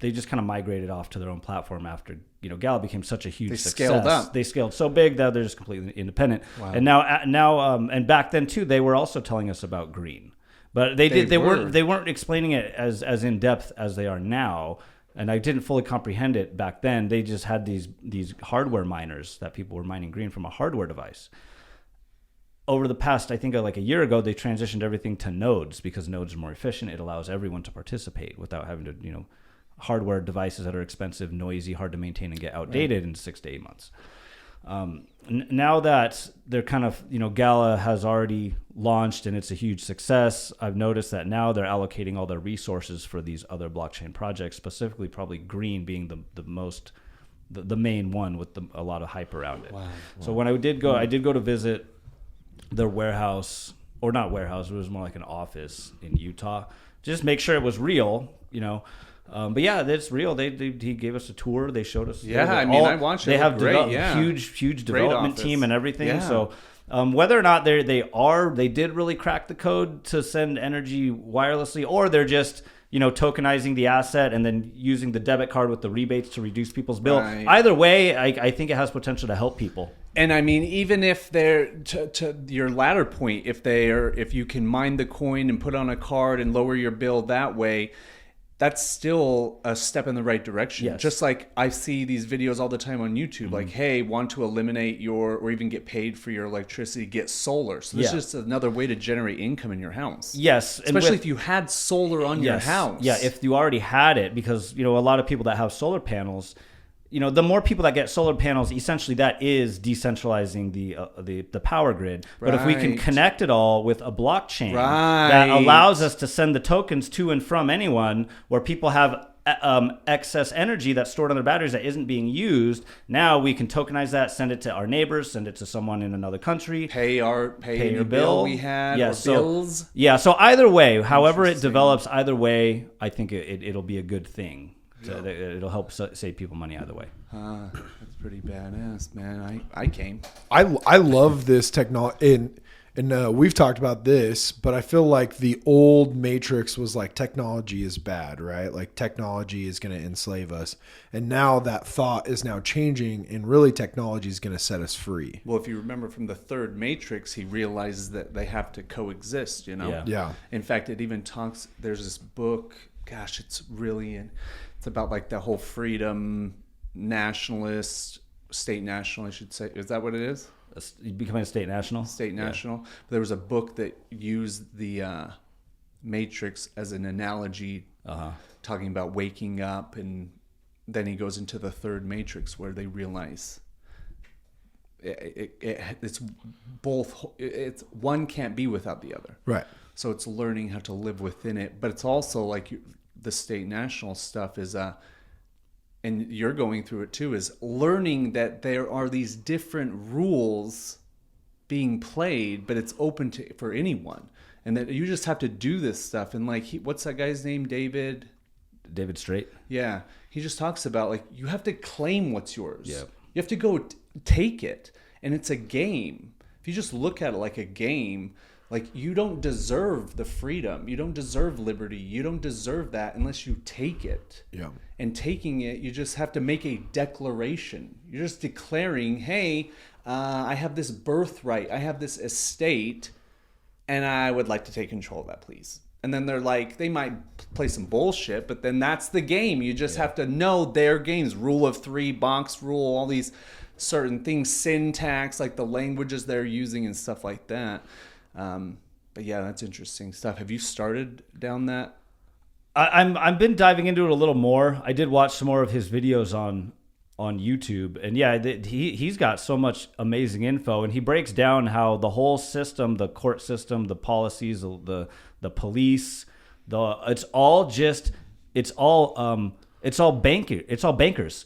they just kind of migrated off to their own platform after, Gala became such a huge success. Scaled up. They scaled so big that they're just completely independent. Wow. And now and back then too, they were also telling us about green. But they weren't explaining it as in depth as they are now. And I didn't fully comprehend it back then. They just had these hardware miners that people were mining green from a hardware device. Over the past, I think like a year ago, they transitioned everything to nodes because nodes are more efficient. It allows everyone to participate without having to, hardware devices that are expensive, noisy, hard to maintain, and get outdated in 6 to 8 months. Now that they're kind of, Gala has already launched and it's a huge success, I've noticed that now they're allocating all their resources for these other blockchain projects, specifically probably green being the main one with a lot of hype around it. Wow. So when I did go to visit their warehouse, or not warehouse, it was more like an office in Utah, just make sure it was real, but yeah, that's real. He gave us a tour. They showed us. Yeah, I watched it. They have great, huge development team and everything. Yeah. So whether or not they did really crack the code to send energy wirelessly, or they're just tokenizing the asset and then using the debit card with the rebates to reduce people's bill. Right. Either way, I think it has potential to help people. And even if they're to your latter point, if you can mine the coin and put on a card and lower your bill that way, that's still a step in the right direction. Yes. Just like I see these videos all the time on YouTube, like, hey, want to eliminate or even get paid for your electricity, get solar. So this is just another way to generate income in your house. Yes. Especially if you had solar on your house. Yeah, if you already had it, because, a lot of people that have solar panels, the more people that get solar panels, essentially that is decentralizing the power grid. But if we can connect it all with a blockchain that allows us to send the tokens to and from anyone, where people have excess energy that's stored on their batteries that isn't being used, now we can tokenize that, send it to our neighbors, send it to someone in another country, pay your bill we had, or bills. Yeah, so either way, however it develops, either way, I think it'll be a good thing. So it'll help save people money either way. That's pretty badass, man. I came. I love this technology, and we've talked about this, but I feel like the old matrix was like technology is bad, right? Like technology is going to enslave us, and now that thought is now changing, and really technology is going to set us free. Well, if you remember from the third Matrix, he realizes that they have to coexist. Yeah. In fact, it even talks. There's this book. Gosh, it's about like the whole freedom state national, I should say. Is that what it is? Becoming a state national? State national. Yeah. There was a book that used the matrix as an analogy, talking about waking up, and then he goes into the third matrix where they realize it's both. It's one can't be without the other. Right. So it's learning how to live within it, but it's also like the state national stuff is and you're going through it too, is learning that there are these different rules being played, but it's open for anyone, and that you just have to do this stuff. And like, what's that guy's name? David Strait. Yeah, he just talks about like you have to claim what's yours. Yeah. You have to go take it, and it's a game. If you just look at it like a game, like you don't deserve the freedom, you don't deserve liberty, you don't deserve that unless you take it. Yeah. And taking it, you just have to make a declaration. You're just declaring, hey, I have this birthright, I have this estate, and I would like to take control of that, please. And then they're like, they might play some bullshit, but then that's the game. You just have to know their games. Rule of three, box rule, all these certain things, syntax, like the languages they're using and stuff like that. But yeah, that's interesting stuff. Have you started down that? I've been diving into it a little more. I did watch some more of his videos on YouTube, and yeah, he's got so much amazing info, and he breaks down how the whole system, the court system, the policies, the police, it's all bankers.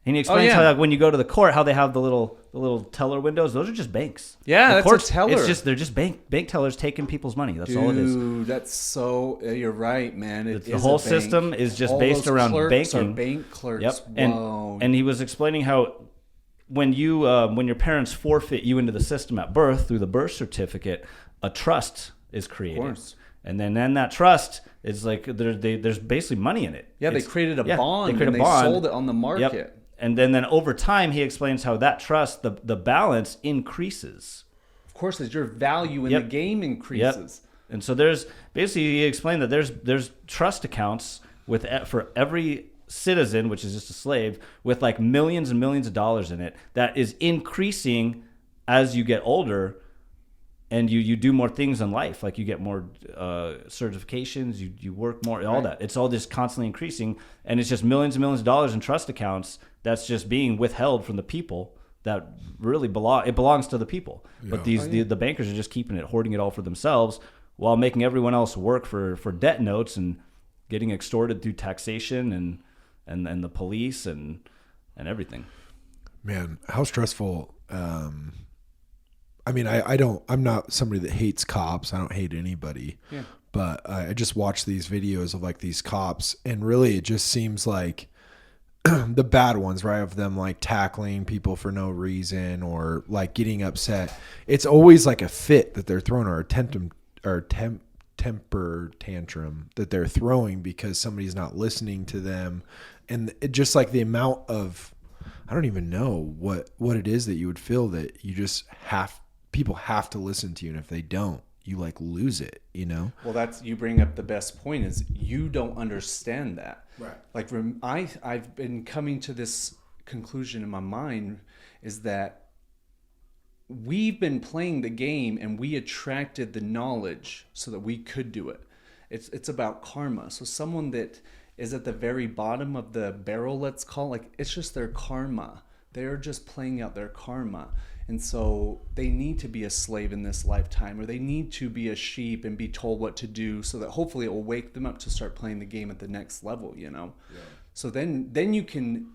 And he explains how, like, when you go to the court, how they have the little teller windows. Those are just banks. Yeah, the that's a teller. It's just they're just bank tellers taking people's money. That's all it is. Dude, that's so. You're right, man. The whole system is just all based those around clerks banking. Are bank clerks. Yep. Whoa. And he was explaining how when your parents forfeit you into the system at birth through the birth certificate, a trust is created. Of course. And then that trust is like there's basically money in it. Yeah, they created a bond. They sold it on the market. Yep. And then over time, he explains how that trust, the balance increases. Of course, as your value in the game increases. Yep. And so there's basically, he explained that there's trust accounts for every citizen, which is just a slave, with like millions and millions of dollars in it, that is increasing as you get older. And you do more things in life, like you get more certifications, you work more, all that. It's all just constantly increasing, and it's just millions and millions of dollars in trust accounts that's just being withheld from the people that really belongs to the people. Yeah. But the bankers are just keeping it, hoarding it all for themselves, while making everyone else work for debt notes and getting extorted through taxation and the police and everything. Man, how stressful. I mean, I'm not somebody that hates cops. I don't hate anybody. Yeah. But I just watch these videos of like these cops, and really it just seems like the bad ones, right? Of them like tackling people for no reason or like getting upset. It's always like a fit that they're throwing, or a temper tantrum that they're throwing because somebody's not listening to them. And it just like the amount of, I don't even know what it is that you would feel that you just people have to listen to you, and if they don't, you like lose it, you know? Well, you bring up the best point, is you don't understand that. Right. Like I've been coming to this conclusion in my mind, is that we've been playing the game and we attracted the knowledge so that we could do it. It's about karma. So someone that is at the very bottom of the barrel, let's call, like, it's just their karma. They're just playing out their karma. And so they need to be a slave in this lifetime, or they need to be a sheep and be told what to do, so that hopefully it will wake them up to start playing the game at the next level, you know? Yeah. So then you can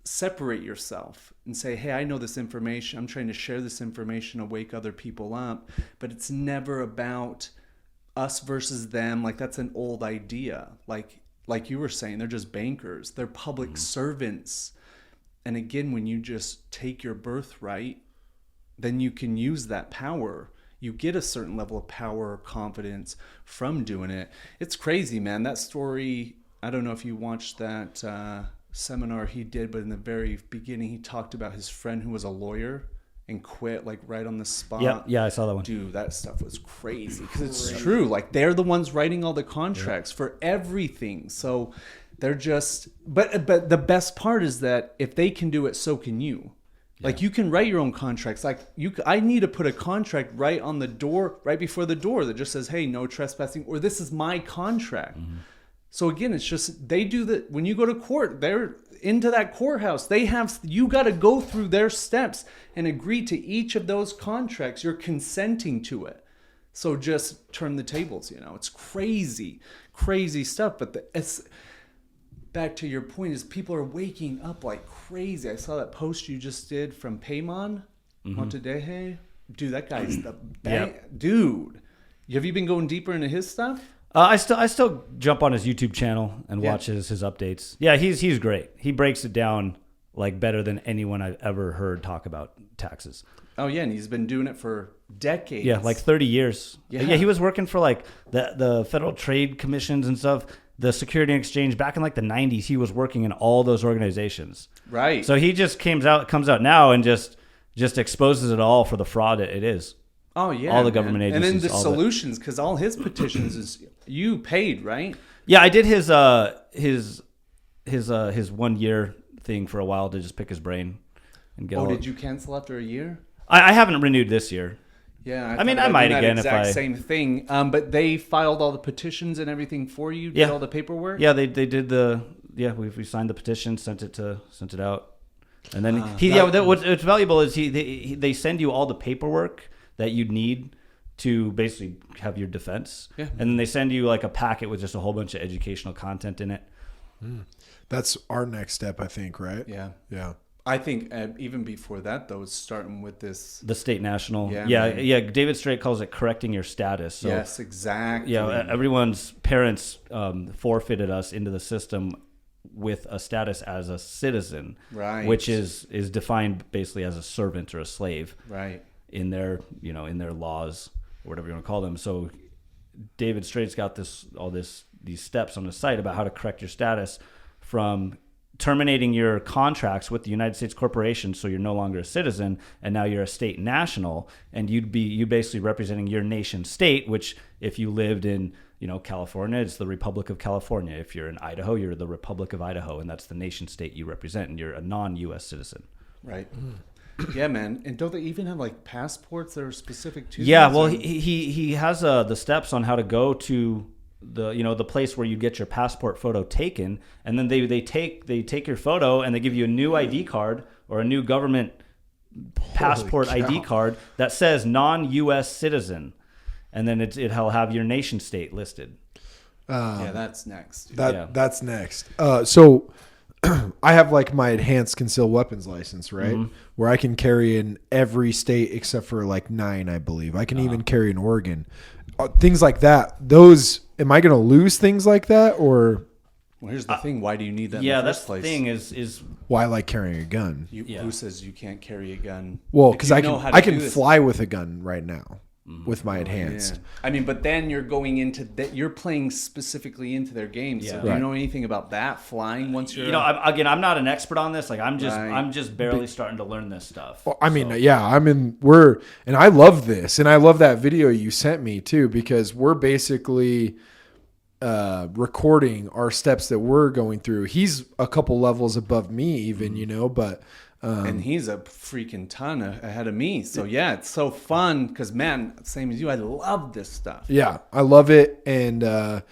separate yourself and say, hey, I know this information. I'm trying to share this information to wake other people up. But it's never about us versus them. Like, that's an old idea. Like you were saying, they're just bankers. They're public servants. And again, when you just take your birthright, then you can use that power. You get a certain level of power or confidence from doing it. It's crazy, man. That story, I don't know if you watched that seminar he did, but in the very beginning, he talked about his friend who was a lawyer and quit like right on the spot. Yeah, I saw that one. Dude, that stuff was crazy, because it's true. Like, they're the ones writing all the contracts for everything. So they're just, but the best part is that if they can do it, so can you. Like you can write your own contracts. Like I need to put a contract right on the door, right before the door that just says, "Hey, no trespassing," or "This is my contract." Mm-hmm. So again, it's just they do that when you go to court. They're into that courthouse. You got to go through their steps and agree to each of those contracts. You're consenting to it. So just turn the tables. It's crazy stuff. But back to your point is people are waking up like crazy. I saw that post you just did from Paymon Montedeje. Dude, that guy's the dude. Have you been going deeper into his stuff? I still jump on his YouTube channel and watch his updates. Yeah, he's great. He breaks it down like better than anyone I've ever heard talk about taxes. Oh yeah, and he's been doing it for decades. Yeah, like 30 years. Yeah, he was working for like the Federal Trade Commissions and stuff. The Security and Exchange back in like the 90s, he was working in all those organizations. Right. So he just comes out now and just exposes it all for the fraud it is. Oh yeah. All the government agencies. And then the solutions, because all his petitions is you paid, right? Yeah, I did his 1 year thing for a while to just pick his brain and get. Did you cancel after a year? I haven't renewed this year. Yeah, I mean, I might again if I same thing. But they filed all the petitions and everything for you. Did all the paperwork. Yeah, they did we signed the petition, sent it out, and then what's valuable is they send you all the paperwork that you'd need to basically have your defense. Yeah, and then they send you like a packet with just a whole bunch of educational content in it. That's our next step, I think. Right? Yeah. Yeah. I think even before that, though, starting with the state national. Yeah. David Strait calls it correcting your status. So, yes, exactly. Yeah, everyone's parents forfeited us into the system with a status as a citizen, right? Which is defined basically as a servant or a slave, right? In their laws or whatever you want to call them. So David Strait's got these steps on the site about how to correct your status from terminating your contracts with the United States corporation, so you're no longer a citizen, and now you're a state national, and you basically representing your nation state, which if you lived in California, it's the Republic of California. If you're in Idaho, you're the Republic of Idaho, and that's the nation state you represent, and you're a non-U.S. citizen. Right. Yeah, man. And don't they even have like passports that are specific to? Yeah. Well, he has the steps on how to go to the place where you get your passport photo taken, and then they take your photo and they give you a new ID card or a new government passport ID card that says non-U.S. citizen, and then it'll have your nation state listed. That's next. That's next. So I have like my enhanced concealed weapons license, right? Mm-hmm. Where I can carry in every state except for like 9, I believe. I can even carry in Oregon. Things like that. Those, am I going to lose things like that, or? Well, here's the thing. Why do you need that? Yeah, in the that's first place? The thing is why I like carrying a gun. Who says you can't carry a gun? Well, because I can fly with a gun right now. With my enhanced. Yeah. I mean, but then you're going into that. You're playing specifically into their game. So do you know anything about that flying once you're? I'm not an expert on this. Like I'm just barely starting to learn this stuff. Well, I mean, and I love this, and I love that video you sent me too, because we're basically recording our steps that we're going through. He's a couple levels above me, even, but. And he's a freaking ton ahead of me. So, yeah, it's so fun because, man, same as you, I love this stuff. Yeah, I love it. And, I'm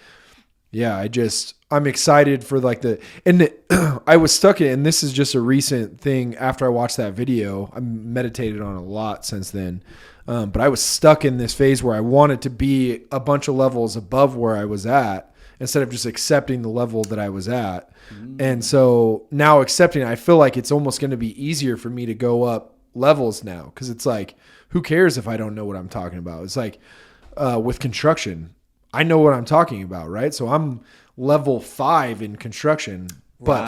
excited for I was stuck in, and this is just a recent thing after I watched that video. I meditated on it a lot since then. But I was stuck in this phase where I wanted to be a bunch of levels above where I was at, instead of just accepting the level that I was at. And so now accepting it, I feel like it's almost going to be easier for me to go up levels now. Cause it's like, who cares if I don't know what I'm talking about? It's like, with construction, I know what I'm talking about. Right. So I'm level 5 in construction, but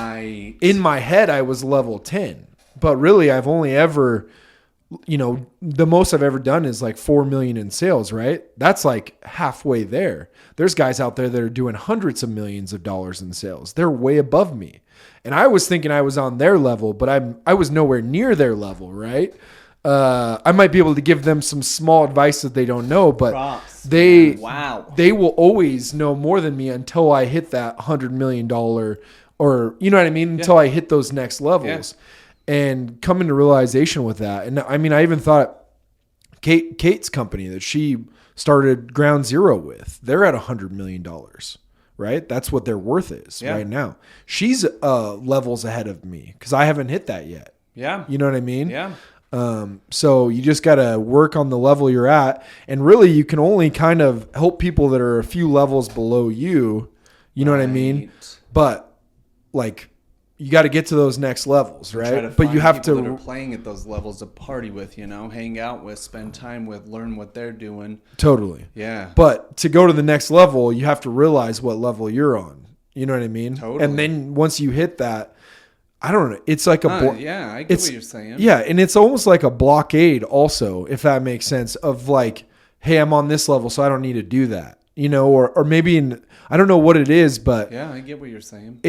in my head, I was level 10, but really I've only ever, the most I've ever done is like 4 million in sales, right? That's like halfway there. There's guys out there that are doing hundreds of millions of dollars in sales. They're way above me. And I was thinking I was on their level, but I was nowhere near their level, right? I might be able to give them some small advice that they don't know, but they will always know more than me until I hit that $100 million or, you know what I mean? Until I hit those next levels. Yeah. and coming to realization with that. And I mean, I even thought Kate's company that she started Ground Zero with, they're at $100 million, right? That's what their worth is right now. She's levels ahead of me because I haven't hit that yet. Yeah. You know what I mean? Yeah. So you just got to work on the level you're at. And really, you can only kind of help people that are a few levels below you. You know what I mean? But like, you got to get to those next levels, right? But you have to that are playing at those levels to party with, hang out with, spend time with, learn what they're doing. Totally. Yeah. But to go to the next level, you have to realize what level you're on. You know what I mean? Totally. And then once you hit that, I don't know. It's like yeah, I get what you're saying. Yeah, and it's almost like a blockade also, if that makes sense, of like, hey, I'm on this level, so I don't need to do that. Or maybe I don't know what it is, but yeah, I get what you're saying.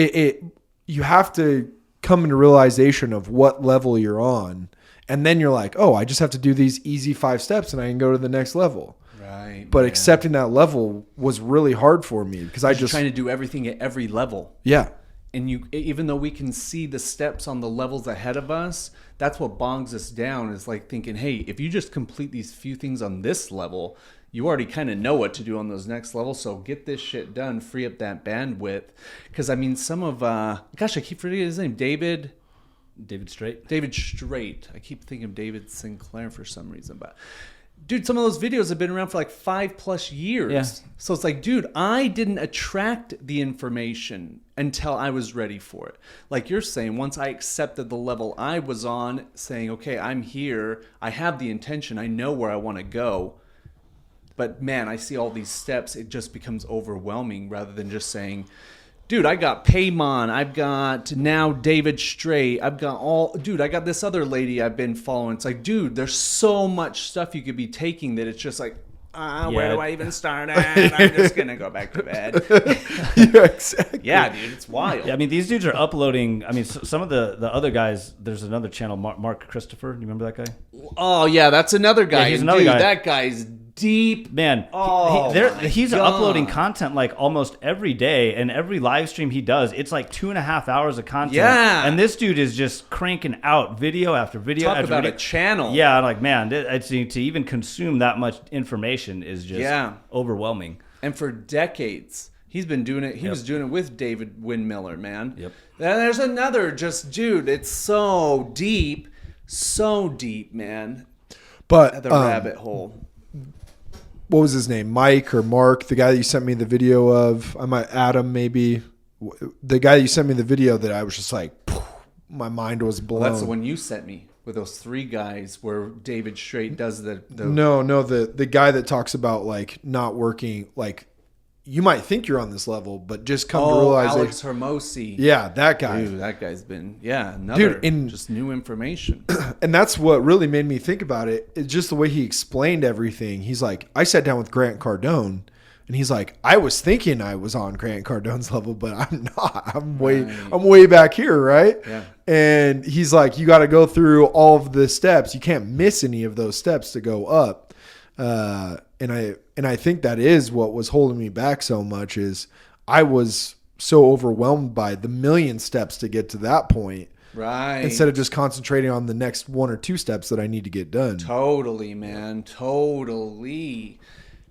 You have to come into realization of what level you're on, and then you're like, oh, I just have to do these easy 5 steps and I can go to the next level. Right. But accepting that level was really hard for me because I just trying to do everything at every level. Yeah. And even though we can see the steps on the levels ahead of us, that's what bogs us down, is like thinking, hey, if you just complete these few things on this level, you already kind of know what to do on those next levels. So get this shit done, free up that bandwidth. Because I mean, some of, I keep forgetting his name, David Strait. David Strait. I keep thinking of David Sinclair for some reason, but dude, some of those videos have been around for like 5+ years. Yeah. So it's like, dude, I didn't attract the information until I was ready for it. Like you're saying, once I accepted the level I was on, saying, okay, I'm here, I have the intention, I know where I want to go. But man, I see all these steps, it just becomes overwhelming rather than just saying, dude, I got Paymon, I've got now David Strait, I got this other lady I've been following. It's like, dude, there's so much stuff you could be taking that it's just like, where do I even start at? I'm just going to go back to bed. Yeah, exactly. Yeah, dude, it's wild. Yeah, I mean, these dudes are uploading. I mean, some of the other guys, there's another channel, Mark Christopher. Do you remember that guy? Oh, yeah, that's another guy. Yeah, he's another dude, guy. That guy's deep. Man, Oh, he's God. uploading content like almost every day, and every live stream he does, it's like 2.5 hours of content. Yeah. And this dude is just cranking out video after video Talk after about video. a channel. Yeah, I'm like, man, to even consume that much information is just overwhelming. And for decades, he's been doing it. He was doing it with David Windmiller, man. Yep. Then there's another, dude, it's so deep, man. But The rabbit hole. what was his name? Mike or Mark, the guy that you sent me the video of. I might Adam, maybe. The guy that you sent me the video that I was just like, my mind was blown. Well, that's the one you sent me with those 3 guys where David Strait does the No, the guy that talks about like not working, like you might think you're on this level, but just come to realize Alex Hermosi. yeah, that guy. Dude, that guy's been another just new information. And that's what really made me think about it. It's just the way he explained everything. He's like, I sat down with Grant Cardone, and he's like, I was thinking I was on Grant Cardone's level, but I'm not. I'm way back here, right? Yeah. And he's like, you got to go through all of the steps. You can't miss any of those steps to go up. And I think that is what was holding me back so much, is I was so overwhelmed by the million steps to get to that point. Right. Instead of just concentrating on the next 1 or 2 steps that I need to get done. Totally, man. Totally.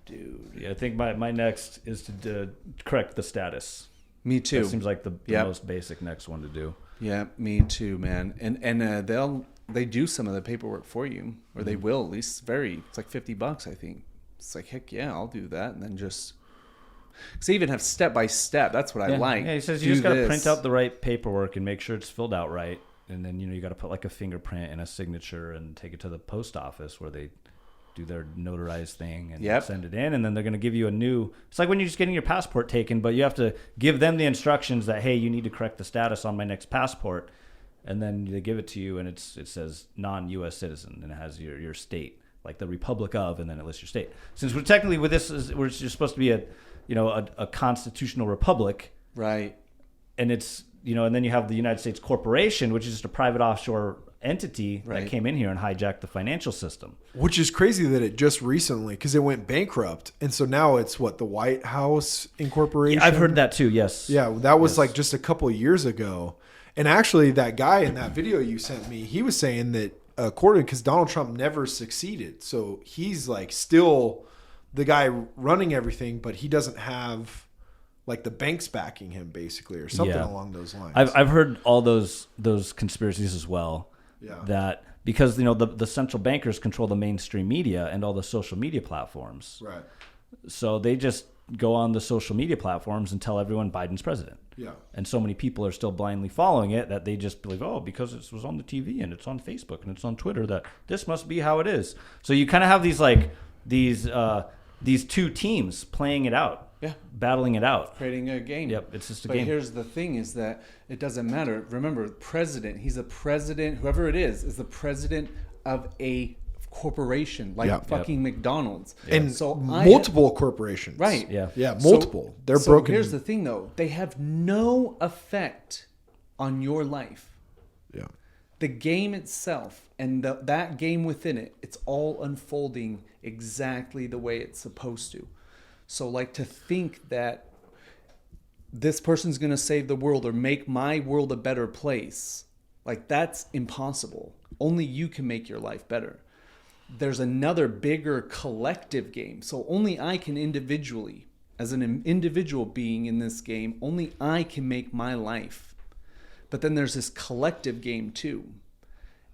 Dude. Yeah, I think my next is to correct the status. Me too. That seems like the most basic next one to do. Yeah, me too, man. And they do some of the paperwork for you, or they will, at least it's like $50, I think. It's like, heck yeah, I'll do that. And then just, because they even have step by step. That's what I like. Yeah, he says you just got to print out the right paperwork and make sure it's filled out right. And then, you got to put like a fingerprint and a signature and take it to the post office where they do their notarized thing and send it in. And then they're going to give you it's like when you're just getting your passport taken, but you have to give them the instructions that, hey, you need to correct the status on my next passport. And then they give it to you and it says non-U.S. citizen and it has your state, like the Republic of, and then it lists your state. Since we're technically with this, we're supposed to be a constitutional republic. Right. And it's, and then you have the United States Corporation, which is just a private offshore entity that came in here and hijacked the financial system. Which is crazy that it just recently, because it went bankrupt. And so now it's the White House Incorporation? Yeah, I've heard that too, yes. Yeah, that was like just a couple of years ago. And actually, that guy in that video you sent me, he was saying that according, because Donald Trump never succeeded, so he's like still the guy running everything, but he doesn't have like the banks backing him, basically, or something along those lines. I've heard all those conspiracies as well. Yeah. That because the central bankers control the mainstream media and all the social media platforms. Right. So they just go on the social media platforms and tell everyone Biden's president. Yeah. And so many people are still blindly following it that they just believe, oh, because it was on the TV and it's on Facebook and it's on Twitter, that this must be how it is. So you kind of have these two teams playing it out. Yeah. Battling it out. Creating a game. Yep, it's just a but game. But here's the thing is that it doesn't matter. Remember, president, he's a president, whoever it is the president of a corporation like fucking McDonald's. And so multiple corporations. Right. Yeah. Yeah, multiple. They're broken. Here's the thing, though. They have no effect on your life. Yeah. The game itself and that game within it, it's all unfolding exactly the way it's supposed to. So like to think that this person's going to save the world or make my world a better place, like that's impossible. Only you can make your life better. There's another bigger collective game. So only I can individually, as an individual being in this game, only I can make my life. But then there's this collective game too.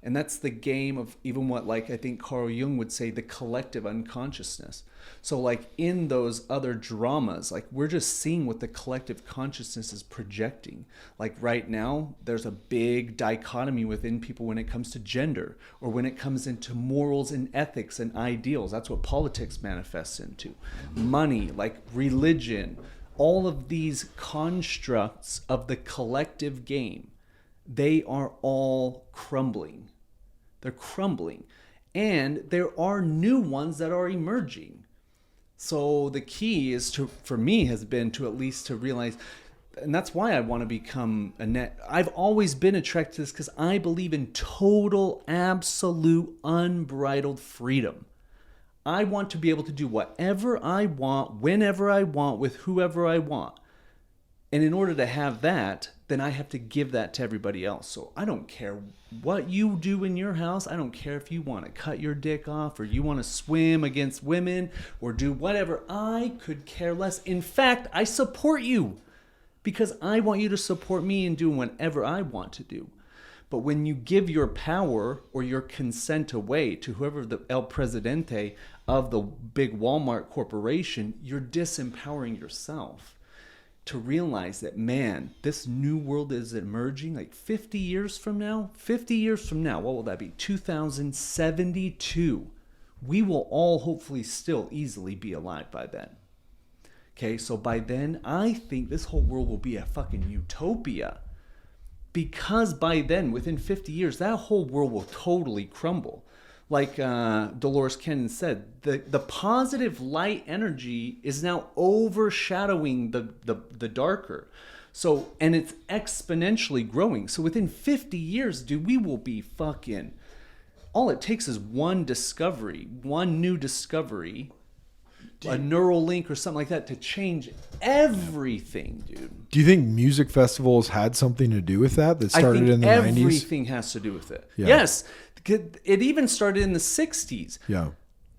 And that's the game of even what, like, I think Carl Jung would say, the collective unconsciousness. So, like, in those other dramas, like, we're just seeing what the collective consciousness is projecting. Like, right now, there's a big dichotomy within people when it comes to gender or when it comes into morals and ethics and ideals. That's what politics manifests into. Money, like religion, all of these constructs of the collective game, they are all crumbling. They're crumbling. And there are new ones that are emerging. So the key is for me has been to at least to realize, and that's why I want to become I've always been attracted to this because I believe in total, absolute, unbridled freedom. I want to be able to do whatever I want, whenever I want, with whoever I want. And in order to have that, then I have to give that to everybody else. So I don't care what you do in your house. I don't care if you want to cut your dick off or you want to swim against women or do whatever. I could care less. In fact, I support you because I want you to support me in doing whatever I want to do. But when you give your power or your consent away to whoever the El Presidente of the big Walmart corporation, you're disempowering yourself. To realize that, man, this new world is emerging like 50 years from now, what will that be? 2072. We will all hopefully still easily be alive by then. Okay, so by then, I think this whole world will be a fucking utopia. Because by then, within 50 years, that whole world will totally crumble. Like Dolores Cannon said, the positive light energy is now overshadowing the darker. So, and it's exponentially growing. So within 50 years, dude, we will be fucking, all it takes is one new discovery, a neural link or something like that to change everything, dude. Do you think music festivals had something to do with that started in the 90s? Everything has to do with it. Yeah. Yes. It even started in the 60s. Yeah.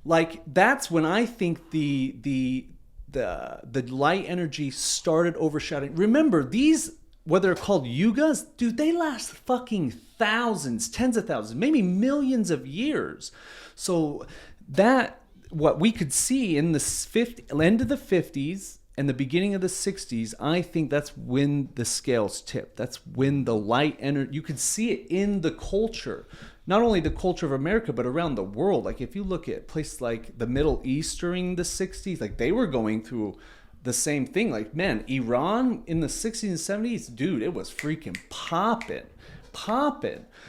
Like that's when I think the light energy started overshadowing. Remember these, what they're called yugas, dude, they last fucking thousands, tens of thousands, maybe millions of years. So that what we could see in the end of the 50s and the beginning of the 60s, I think that's when the scales tipped. That's when the light energy, you could see it in the culture. Not only the culture of America, but around the world. Like if you look at places like the Middle East during the 60s, like they were going through the same thing. Like, man, Iran in the 60s and 70s, dude, it was freaking popping.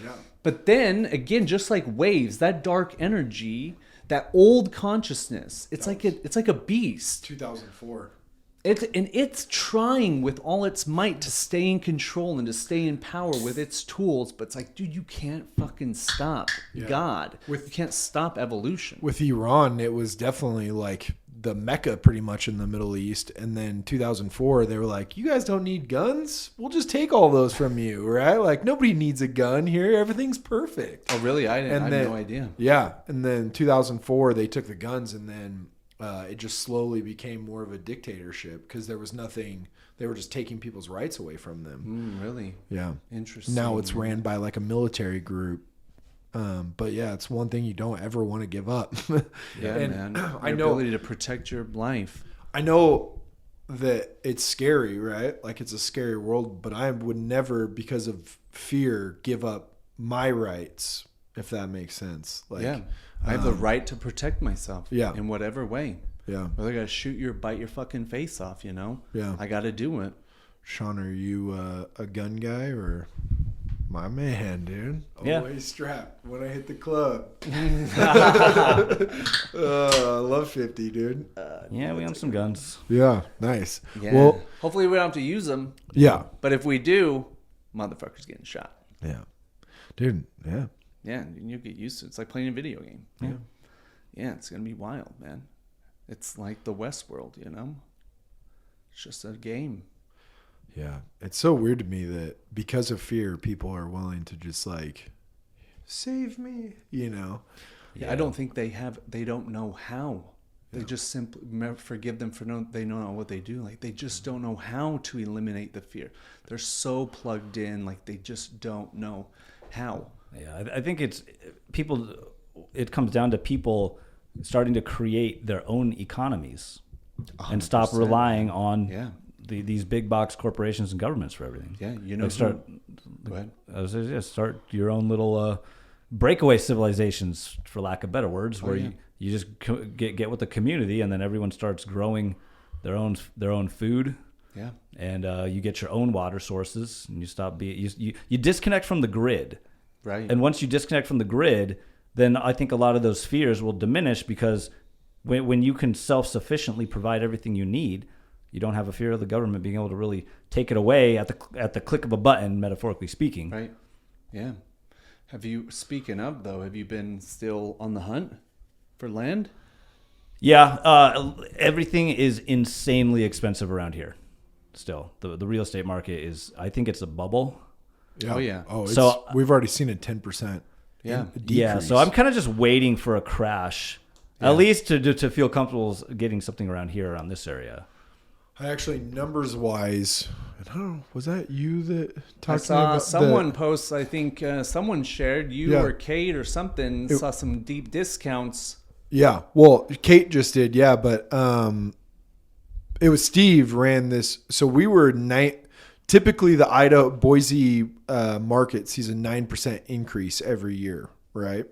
Yeah. But then, again, just like waves, that dark energy, that old consciousness, it's like a beast. 2004. It's trying with all its might to stay in control and to stay in power with its tools, but it's like, dude, you can't fucking stop God. You can't stop evolution. With Iran, it was definitely like the Mecca pretty much in the Middle East. And then 2004, they were like, you guys don't need guns? We'll just take all those from you, right? Like, nobody needs a gun here. Everything's perfect. Oh, really? I had no idea. Yeah. And then 2004, they took the guns, and then it just slowly became more of a dictatorship because there was nothing. They were just taking people's rights away from them. Really? Yeah. Interesting. Now it's ran by like a military group. But yeah, it's one thing you don't ever want to give up. Yeah, and man. I Your know, ability to protect your life. I know that it's scary, right? Like it's a scary world, but I would never, because of fear, give up my rights, if that makes sense. Like, yeah. I have the right to protect myself. Yeah. In whatever way. Yeah. Whether I gotta shoot you or bite your fucking face off, Yeah. I gotta do it. Sean, are you a gun guy or? My man, dude. Yeah. Always strapped when I hit the club. I love 50, dude. Yeah, we own some guns. Yeah, nice. Yeah. Well, hopefully we don't have to use them. yeah. But if we do, motherfucker's getting shot. Yeah. Dude, yeah. Yeah, and you get used to it. It's like playing a video game. Yeah. Yeah, it's gonna be wild, man. It's like the Westworld, It's just a game. Yeah. It's so weird to me that because of fear, people are willing to just like, save me, Yeah, I don't think they don't know how. They just simply forgive them for they don't know what they do. Like they just don't know how to eliminate the fear. They're so plugged in, like they just don't know how. Yeah, I think it's people. It comes down to people starting to create their own economies 100%. and stop relying on Yeah. these big box corporations and governments for everything. Yeah, Go ahead. Start your own little breakaway civilizations, for lack of better words, where yeah. you just get with the community, and then everyone starts growing their own food. Yeah. And you get your own water sources, and you disconnect from the grid. Right. And once you disconnect from the grid, then I think a lot of those fears will diminish, because when you can self-sufficiently provide everything you need, you don't have a fear of the government being able to really take it away at the click of a button, metaphorically speaking. Right. Yeah. Speaking of though, have you been still on the hunt for land? Yeah. Everything is insanely expensive around here. Still, the real estate market is, I think it's a bubble. Yeah. Oh, yeah. Oh, So- we've already seen a 10% Yeah. decrease. Yeah. So I'm kind of just waiting for a crash, at least to feel comfortable getting something around here, around this area. I actually, numbers wise, and I don't know, was that you that I talked to me saw about someone post, I think someone shared, you Yeah. or Kate or something, saw some deep discounts. Yeah. Well, Kate just did. Yeah. But it was Steve ran this. So we were typically the Idaho Boise market sees a 9% increase every year. Right.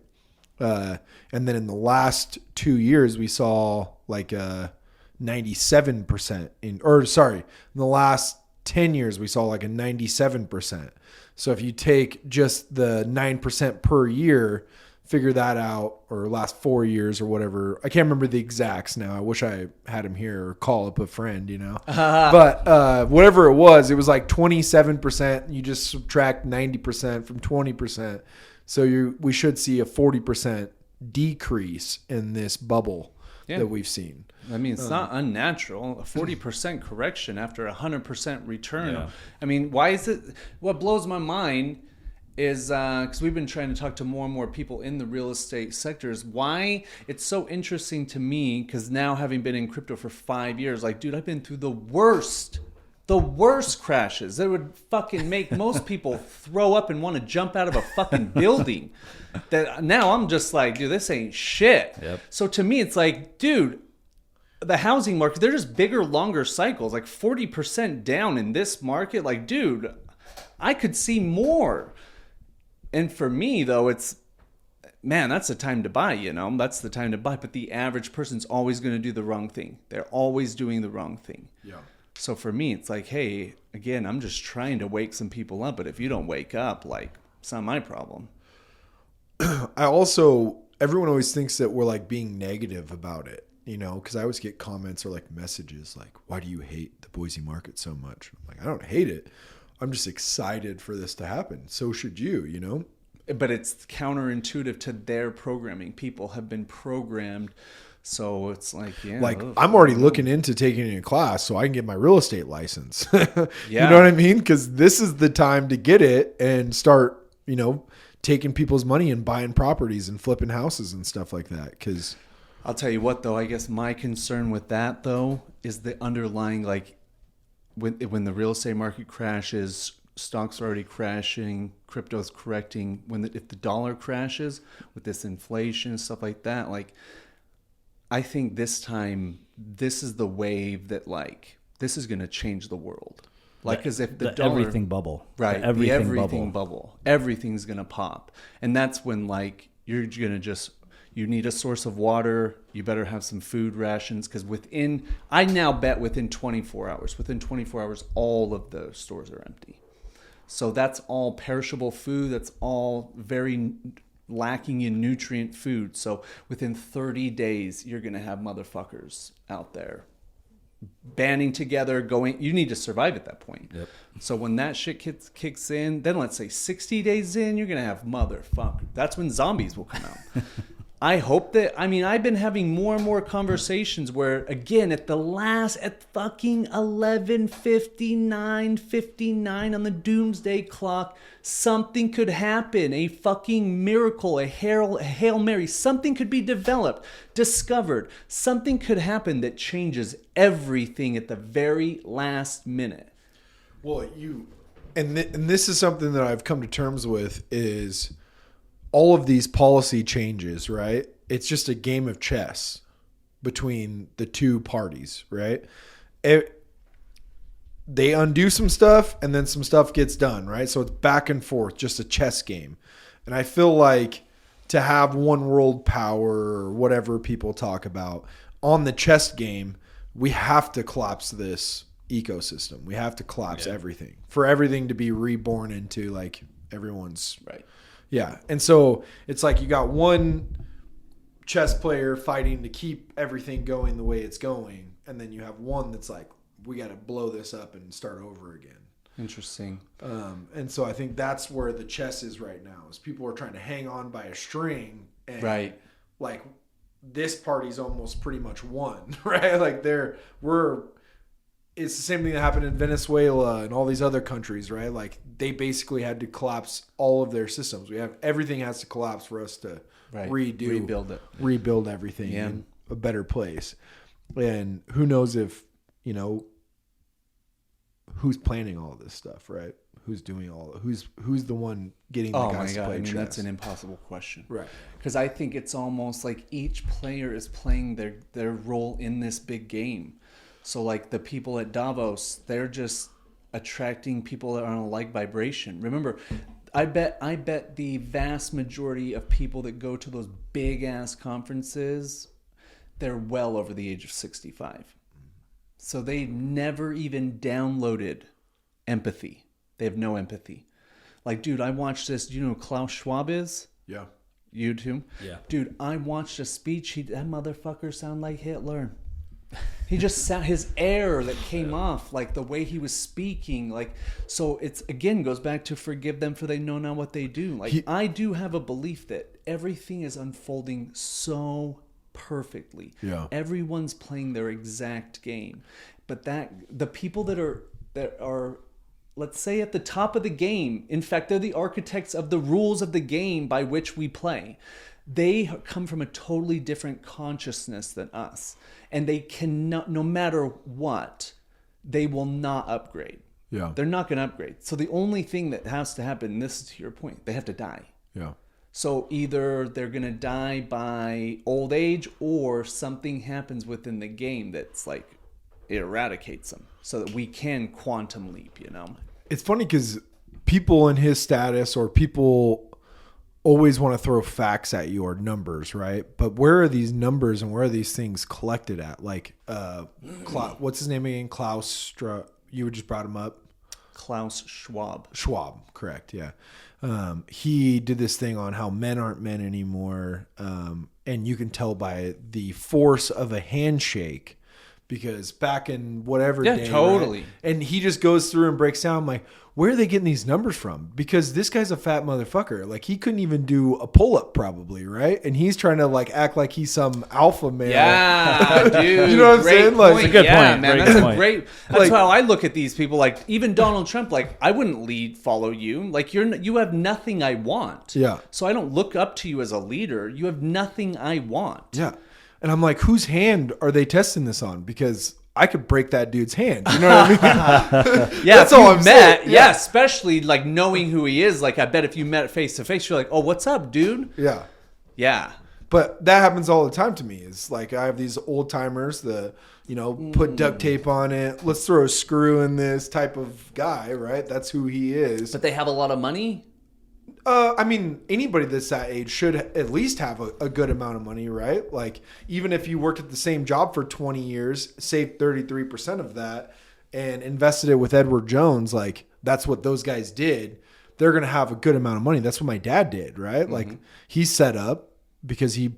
And then in the last 2 years, we saw like a 97% in the last 10 years, we saw like a 97%. So if you take just the 9% per year, figure that out, or last 4 years or whatever. I can't remember the exacts now. I wish I had him here, or call up a friend, But whatever it was like 27%. You just subtract 90% from 20%. So we should see a 40% decrease in this bubble that we've seen. I mean, it's not unnatural. A 40% correction after a 100% return. Yeah. I mean, why is it? What blows my mind is because we've been trying to talk to more and more people in the real estate sectors. Why it's so interesting to me, because now having been in crypto for 5 years, like, dude, I've been through the worst crashes that would fucking make most people throw up and want to jump out of a fucking building. That now I'm just like, dude, this ain't shit. Yep. So to me, it's like, dude, the housing market, they're just bigger, longer cycles, like 40% down in this market. Like, dude, I could see more. And for me, though, it's, man, that's the time to buy, That's the time to buy. But the average person's always going to do the wrong thing. They're always doing the wrong thing. Yeah. So for me, it's like, hey, again, I'm just trying to wake some people up. But if you don't wake up, like, it's not my problem. Everyone always thinks that we're like being negative about it, because I always get comments or like messages like, why do you hate the Boise market so much? I'm like, I don't hate it. I'm just excited for this to happen. So should you, But it's counterintuitive to their programming. People have been programmed So it's like, yeah. Like, I'm already looking into taking a class so I can get my real estate license. Yeah. You know what I mean? Because this is the time to get it and start, taking people's money and buying properties and flipping houses and stuff like that. Because I'll tell you what, though, I guess my concern with that, though, is the underlying, like, when the real estate market crashes, stocks are already crashing, crypto's correcting. If the dollar crashes with this inflation and stuff like that, like, I think this time, this is the wave that, like, this is going to change the world. Like, because if the dollar, everything bubble, right? The everything bubble, everything's going to pop. And that's when, like, you're going to you need a source of water. You better have some food rations, because I now bet within 24 hours, all of the stores are empty. So that's all perishable food. That's all very lacking in nutrient food. So within 30 days, you're going to have motherfuckers out there banding together, you need to survive at that point. Yep. So when that shit kicks in, then let's say 60 days in, you're going to have motherfuckers. That's when zombies will come out. I hope that, I've been having more and more conversations where, again, at fucking 11:59 on the doomsday clock, something could happen. A fucking miracle, a Hail Mary, something could be developed, discovered. Something could happen that changes everything at the very last minute. Well, and this is something that I've come to terms with is all of these policy changes, right? It's just a game of chess between the two parties, right? They undo some stuff and then some stuff gets done, right? So it's back and forth, just a chess game. And I feel like to have one world power or whatever people talk about on the chess game, we have to collapse this ecosystem. We have to collapse everything for everything to be reborn into like everyone's right. Yeah. And so it's like you got one chess player fighting to keep everything going the way it's going. And then you have one that's like, we got to blow this up and start over again. Interesting. And so I think that's where the chess is right now is people are trying to hang on by a string. And right. Like this party's almost pretty much won, right? Like it's the same thing that happened in Venezuela and all these other countries, right? Like they basically had to collapse all of their systems. Everything has to collapse for us to rebuild everything in a better place. And who knows if, who's planning all of this stuff, right? Who's doing who's the one getting the guys to play chess? That's an impossible question. Right. Because I think it's almost like each player is playing their role in this big game. So like the people at Davos, they're just attracting people that are on a like vibration. Remember, I bet the vast majority of people that go to those big ass conferences, they're well over the age of 65. So they never even downloaded empathy. They have no empathy. Like, dude, I watched this. Do you know who Klaus Schwab is? Yeah. You too? Yeah. Dude, I watched a speech. That motherfucker sound like Hitler. He just sound his air that came off, like the way he was speaking, like so. It's again goes back to forgive them for they know not what they do. Like I do have a belief that everything is unfolding so perfectly. Yeah. Everyone's playing their exact game, but the people that are let's say at the top of the game, in fact, they're the architects of the rules of the game by which we play. They come from a totally different consciousness than us. And they cannot, no matter what, they will not upgrade. Yeah. They're not going to upgrade. So the only thing that has to happen, and this is to your point, they have to die. Yeah. So either they're going to die by old age or something happens within the game that's like, it eradicates them so that we can quantum leap, It's funny because people in his status or people always want to throw facts at you or numbers, right? But where are these numbers and where are these things collected at? Like, what's his name again? You just brought him up. Klaus Schwab. Schwab, correct, yeah. He did this thing on how men aren't men anymore. And you can tell by the force of a handshake because back in whatever Yeah, day, totally. right? And he just goes through and breaks down. I'm like, where are they getting these numbers from? Because this guy's a fat motherfucker. Like, he couldn't even do a pull-up probably, right? And he's trying to like act like he's some alpha male. Yeah, dude. You know what I'm great saying? Like, point. It's a good yeah, point. man. Great That's point. a great. That's Like- how I look at these people. Like even Donald Trump. Like I wouldn't follow you. Like you have nothing I want. Yeah. So I don't look up to you as a leader. You have nothing I want. Yeah. And I'm like, whose hand are they testing this on? Because I could break that dude's hand. You know what I mean? Yeah, That's if all you I'm met, saying. yeah, especially like knowing who he is. Like I bet if you met face to face, you're like, oh, what's up, dude? Yeah. Yeah. But that happens all the time to me. It's like I have these old timers, put duct tape on it. Let's throw a screw in this type of guy, right? That's who he is. But they have a lot of money. I mean, anybody that's that age should at least have a good amount of money, right? Like, even if you worked at the same job for 20 years, saved 33% of that, and invested it with Edward Jones, like, that's what those guys did. They're going to have a good amount of money. That's what my dad did, right? Like, he set up because he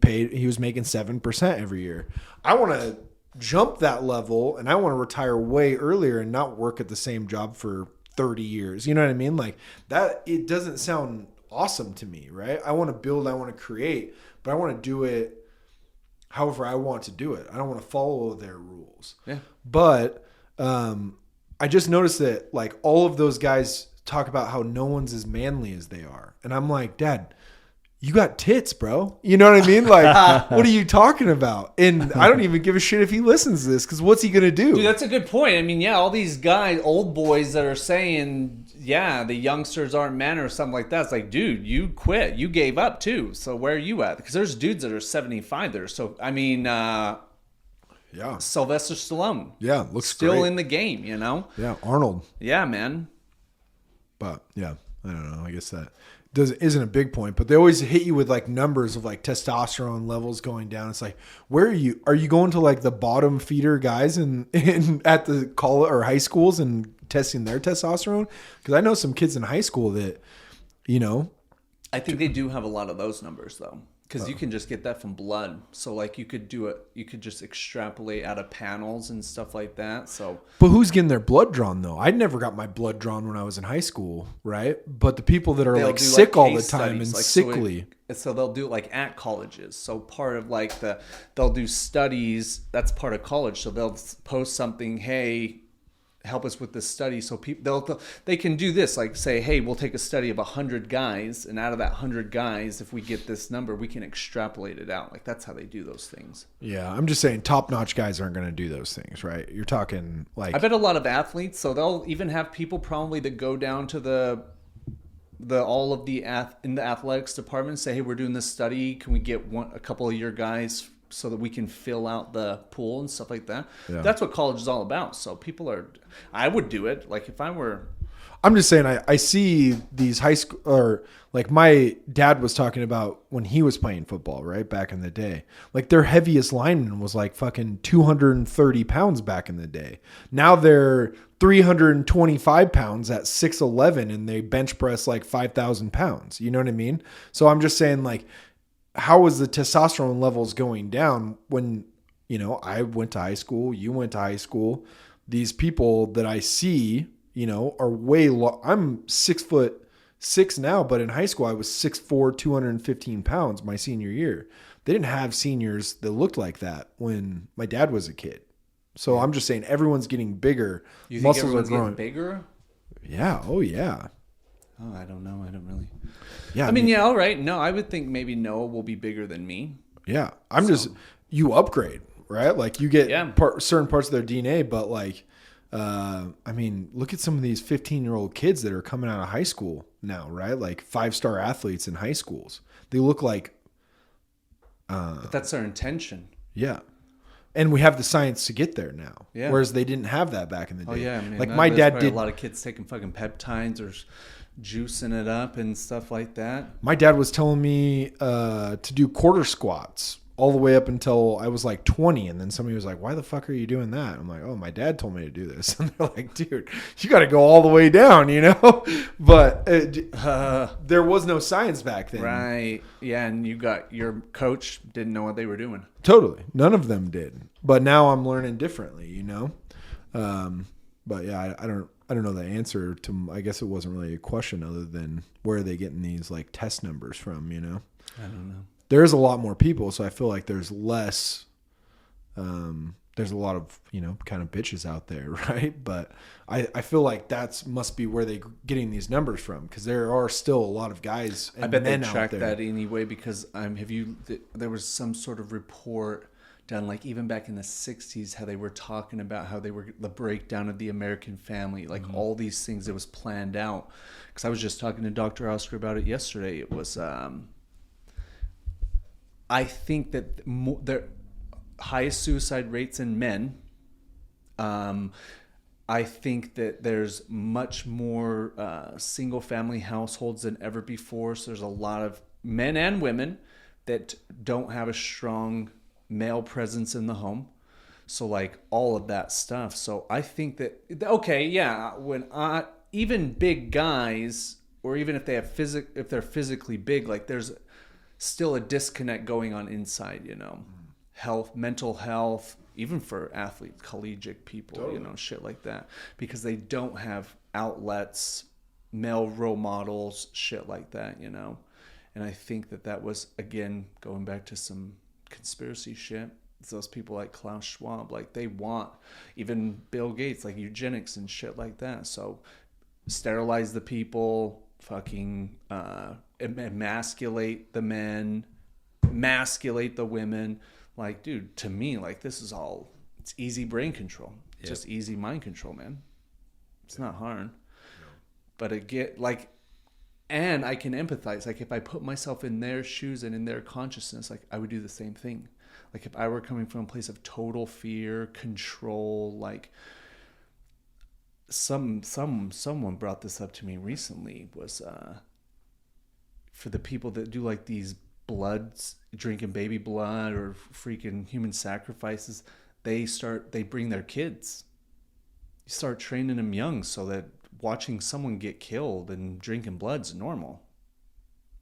was making 7% every year. I want to jump that level, and I want to retire way earlier and not work at the same job for 30 years. You know what I mean? Like that, it doesn't sound awesome to me, right? I want to build, I want to create, but I want to do it however I want to do it. I don't want to follow their rules. Yeah. But I just noticed that like all of those guys talk about how no one's as manly as they are. And I'm like, Dad, you got tits, bro. You know what I mean? Like, what are you talking about? And I don't even give a shit if he listens to this, because what's he going to do? Dude, that's a good point. I mean, yeah, all these guys, old boys that are saying, yeah, the youngsters aren't men or something like that. It's like, dude, you quit. You gave up too. So where are you at? Because there's dudes that are 75 there. So, I mean, Yeah. Sylvester Stallone. Yeah, looks Still great. in the game, you know? Yeah, Arnold. Yeah, man. But yeah, I don't know. I guess that isn't a big point, but they always hit you with like numbers of like testosterone levels going down. It's like, where are you? Are you going to like the bottom feeder guys in at the college or high schools and testing their testosterone? Because I know some kids in high school that, I think they do have a lot of those numbers though, because you can just get that from blood. So like you could do it, you could just extrapolate out of panels and stuff like that. So, but who's getting their blood drawn though? I never got my blood drawn when I was in high school, right? But the people that are they'll like do, sick all the case time and studies, sickly. So they'll do it like at colleges. So part of like they'll do studies. That's part of college. So they'll post something. Hey, help us with this study. So people they can do this. Like say, hey, we'll take a study of 100 guys, and out of that 100 guys, if we get this number, we can extrapolate it out. Like that's how they do those things. Yeah, I'm just saying, top-notch guys aren't going to do those things, right? You're talking like I bet a lot of athletes. So they'll even have people probably that go down to the in the athletics department, say, hey, we're doing this study. Can we get a couple of your guys so that we can fill out the pool and stuff like that? Yeah. That's what college is all about. So I would do it. Like if I were. I'm just saying, I see these high school, or like my dad was talking about when he was playing football, right? Back in the day, like their heaviest lineman was like fucking 230 pounds back in the day. Now they're 325 pounds at 6'11", and they bench press like 5,000 pounds. You know what I mean? So I'm just saying, like, how is the testosterone levels going down when, I went to high school, you went to high school, these people that I see, are way low. I'm 6'6" now, but in high school I was 6'4", 215 pounds my senior year. They didn't have seniors that looked like that when my dad was a kid. So I'm just saying, everyone's getting bigger. You think Muscles everyone's are growing getting bigger? Yeah. Oh yeah. Oh, I don't know. I don't really. Yeah. I mean, yeah, all right. No, I would think maybe Noah will be bigger than me. Yeah. You upgrade, right? Like you get certain parts of their DNA, but like, I mean, look at some of these 15-year-old kids that are coming out of high school now, right? Like 5-star athletes in high schools. They look like. But that's their intention. Yeah. And we have the science to get there now. Yeah. Whereas they didn't have that back in the day. Oh yeah, man. Like my There's dad probably did. A lot of kids taking fucking peptides or juicing it up and stuff like that. My dad was telling me to do quarter squats all the way up until I was like 20. And then somebody was like, why the fuck are you doing that? I'm like, oh, my dad told me to do this. And they're like, dude, you got to go all the way down, you know? But there was no science back then. Right. Yeah. And your coach didn't know what they were doing. Totally. None of them did. But now I'm learning differently, you know? But yeah, I don't know the answer to, I guess it wasn't really a question other than where are they getting these like test numbers from, you know? I don't know. There's a lot more people, so I feel like there's less, there's a lot of, you know, kind of bitches out there, right? But I feel like must be where they're getting these numbers from, because there are still a lot of guys and I bet they men track out there. that anyway, because there was some sort of report done, like even back in the 60s, how they were talking about how they were the breakdown of the American family, like all these things that was planned out. Because I was just talking to Dr. Oscar about it yesterday. It was, I think that the highest suicide rates in men. I think that there's much more single family households than ever before. So there's a lot of men and women that don't have a strong male presence in the home. So like all of that stuff. So I think that, okay, yeah, even big guys, or even if they have if they're physically big, like there's still a disconnect going on inside, you know, health, mental health, even for athletes, collegiate people, totally. You know, shit like that, because they don't have outlets, male role models, shit like that, you know. And I think that was, again, going back to some conspiracy shit. It's those people like Klaus Schwab, like they want, even Bill Gates, like eugenics and shit like that. So sterilize the people, fucking emasculate the men, emasculate the women. Like, dude, to me, like this is all, it's easy brain control. Yep. Just easy mind control, man. It's not hard. No. But and I can empathize. Like if I put myself in their shoes and in their consciousness, like I would do the same thing. Like if I were coming from a place of total fear, control, like someone brought this up to me recently, was for the people that do like these bloods, drinking baby blood or freaking human sacrifices, they bring their kids. You start training them young so that watching someone get killed and drinking blood's normal.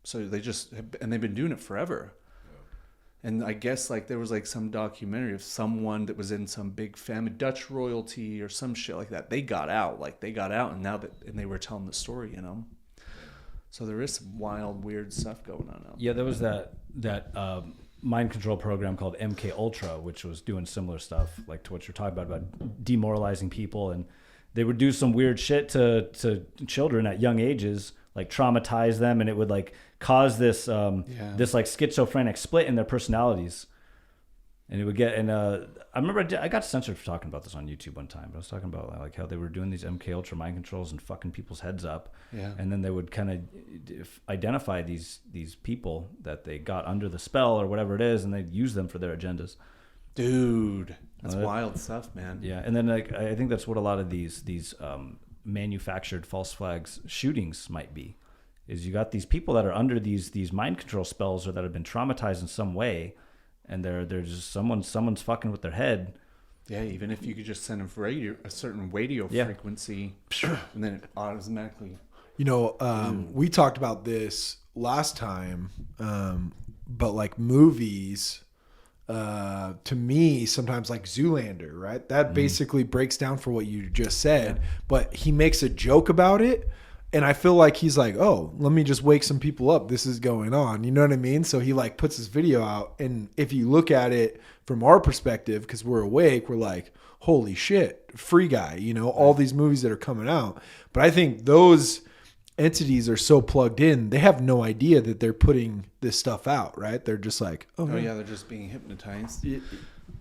So they've been doing it forever. Yeah. And I guess like there was like some documentary of someone that was in some big family, Dutch royalty or some shit like that. They got out and they were telling the story, you know? So there is some wild, weird stuff going on out there. Yeah, there was that mind control program called MK Ultra, which was doing similar stuff, like to what you're talking about demoralizing people, and they would do some weird shit to children at young ages, like traumatize them, and it would like cause this this like schizophrenic split in their personalities. And it would get, and I remember I got censored for talking about this on YouTube one time. But I was talking about like how they were doing these MK Ultra mind controls and fucking people's heads up. Yeah. And then they would kind of identify these people that they got under the spell or whatever it is, and they'd use them for their agendas. Dude, that's wild stuff, man. Yeah, and then like I think that's what a lot of these manufactured false flags shootings might be. Is you got these people that are under these mind control spells or that have been traumatized in some way. And they're just someone's fucking with their head. Yeah, even if you could just send them for a certain radio frequency, and then it automatically. You know, we talked about this last time, but like movies, to me, sometimes like Zoolander, right? That basically breaks down for what you just said, but he makes a joke about it. And I feel like he's like, oh, let me just wake some people up. This is going on. You know what I mean? So he like puts this video out. And if you look at it from our perspective, because we're awake, we're like, holy shit, Free Guy, you know, all these movies that are coming out. But I think those entities are so plugged in, they have no idea that they're putting this stuff out, right? They're just like, oh yeah, they're just being hypnotized.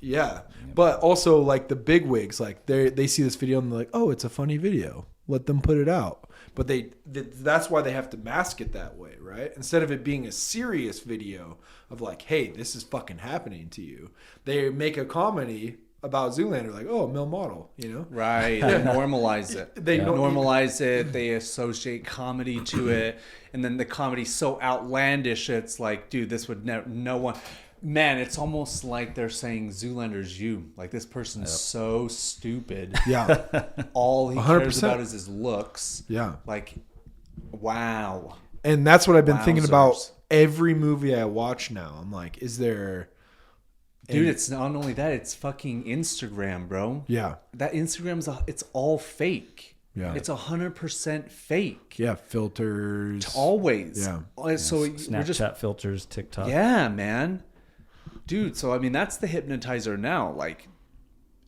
Yeah. But also like the bigwigs, like they see this video and they're like, oh, it's a funny video. Let them put it out. But that's why they have to mask it that way, right? Instead of it being a serious video of like, hey, this is fucking happening to you. They make a comedy about Zoolander, like, oh, male model, you know? Right. They normalize it. They normalize it. They associate comedy to it. And then the comedy's so outlandish, it's like, dude, this would never, no one. Man, it's almost like they're saying Zoolander's you. Like, this person's so stupid. Yeah. All he 100%. cares about is his looks. Yeah. Like, wow. And that's what I've been thinking about Wowzers. every movie I watch now. I'm like, is there... Dude, it's not only that, it's fucking Instagram, bro. Yeah. That Instagram's it's all fake. Yeah. It's 100% fake. Yeah, filters. Always. Yeah. So we're Snapchat just filters, TikTok. Yeah, man. Dude, so I mean that's the hypnotizer now. Like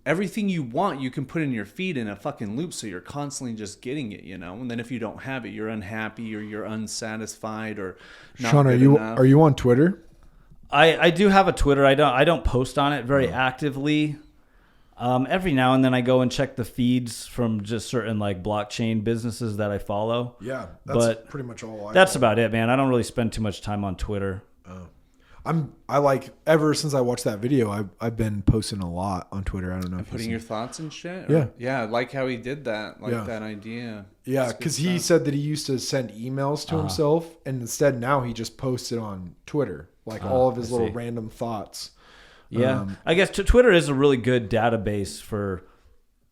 everything you want you can put in your feed in a fucking loop, so you're constantly just getting it, you know? And then if you don't have it, you're unhappy or you're unsatisfied or not Sean, good enough. are you on Twitter? I do have a Twitter. I don't post on it very actively. Every now and then I go and check the feeds from just certain like blockchain businesses that I follow. Yeah, that's But pretty much all I That's follow. about it, man. I don't really spend too much time on Twitter. I like, ever since I watched that video, I've been posting a lot on Twitter. I don't know if Putting you've your seen- thoughts and shit? Yeah. Yeah, I like how he did that. Like Yeah. that idea. Yeah, That's good because he stuff. said that he used to send emails to himself, and instead now he just posts it on Twitter, like all of his I little see. random thoughts. Yeah, I guess Twitter is a really good database for.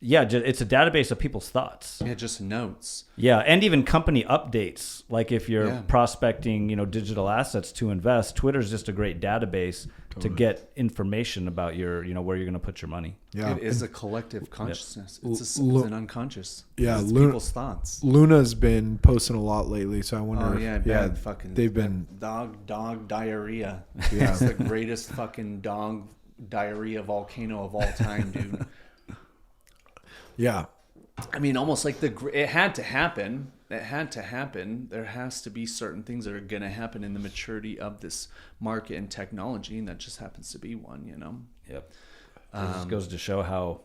Yeah, it's a database of people's thoughts. Yeah, just notes. Yeah, and even company updates. Like if you're Yeah. prospecting, digital assets to invest, Twitter's just a great database to get information about your, where you're going to put your money. Yeah, It is a collective consciousness. It's an unconscious. Yeah, It's Luna- people's thoughts. Luna's been posting a lot lately, so I wonder. Oh if- yeah, bad fucking. they've been. dog diarrhea. Yeah. It's the greatest fucking dog diarrhea volcano of all time, dude. Yeah, I mean, almost like it had to happen. It had to happen. There has to be certain things that are going to happen in the maturity of this market and technology, and that just happens to be one, Yep. It just goes to show how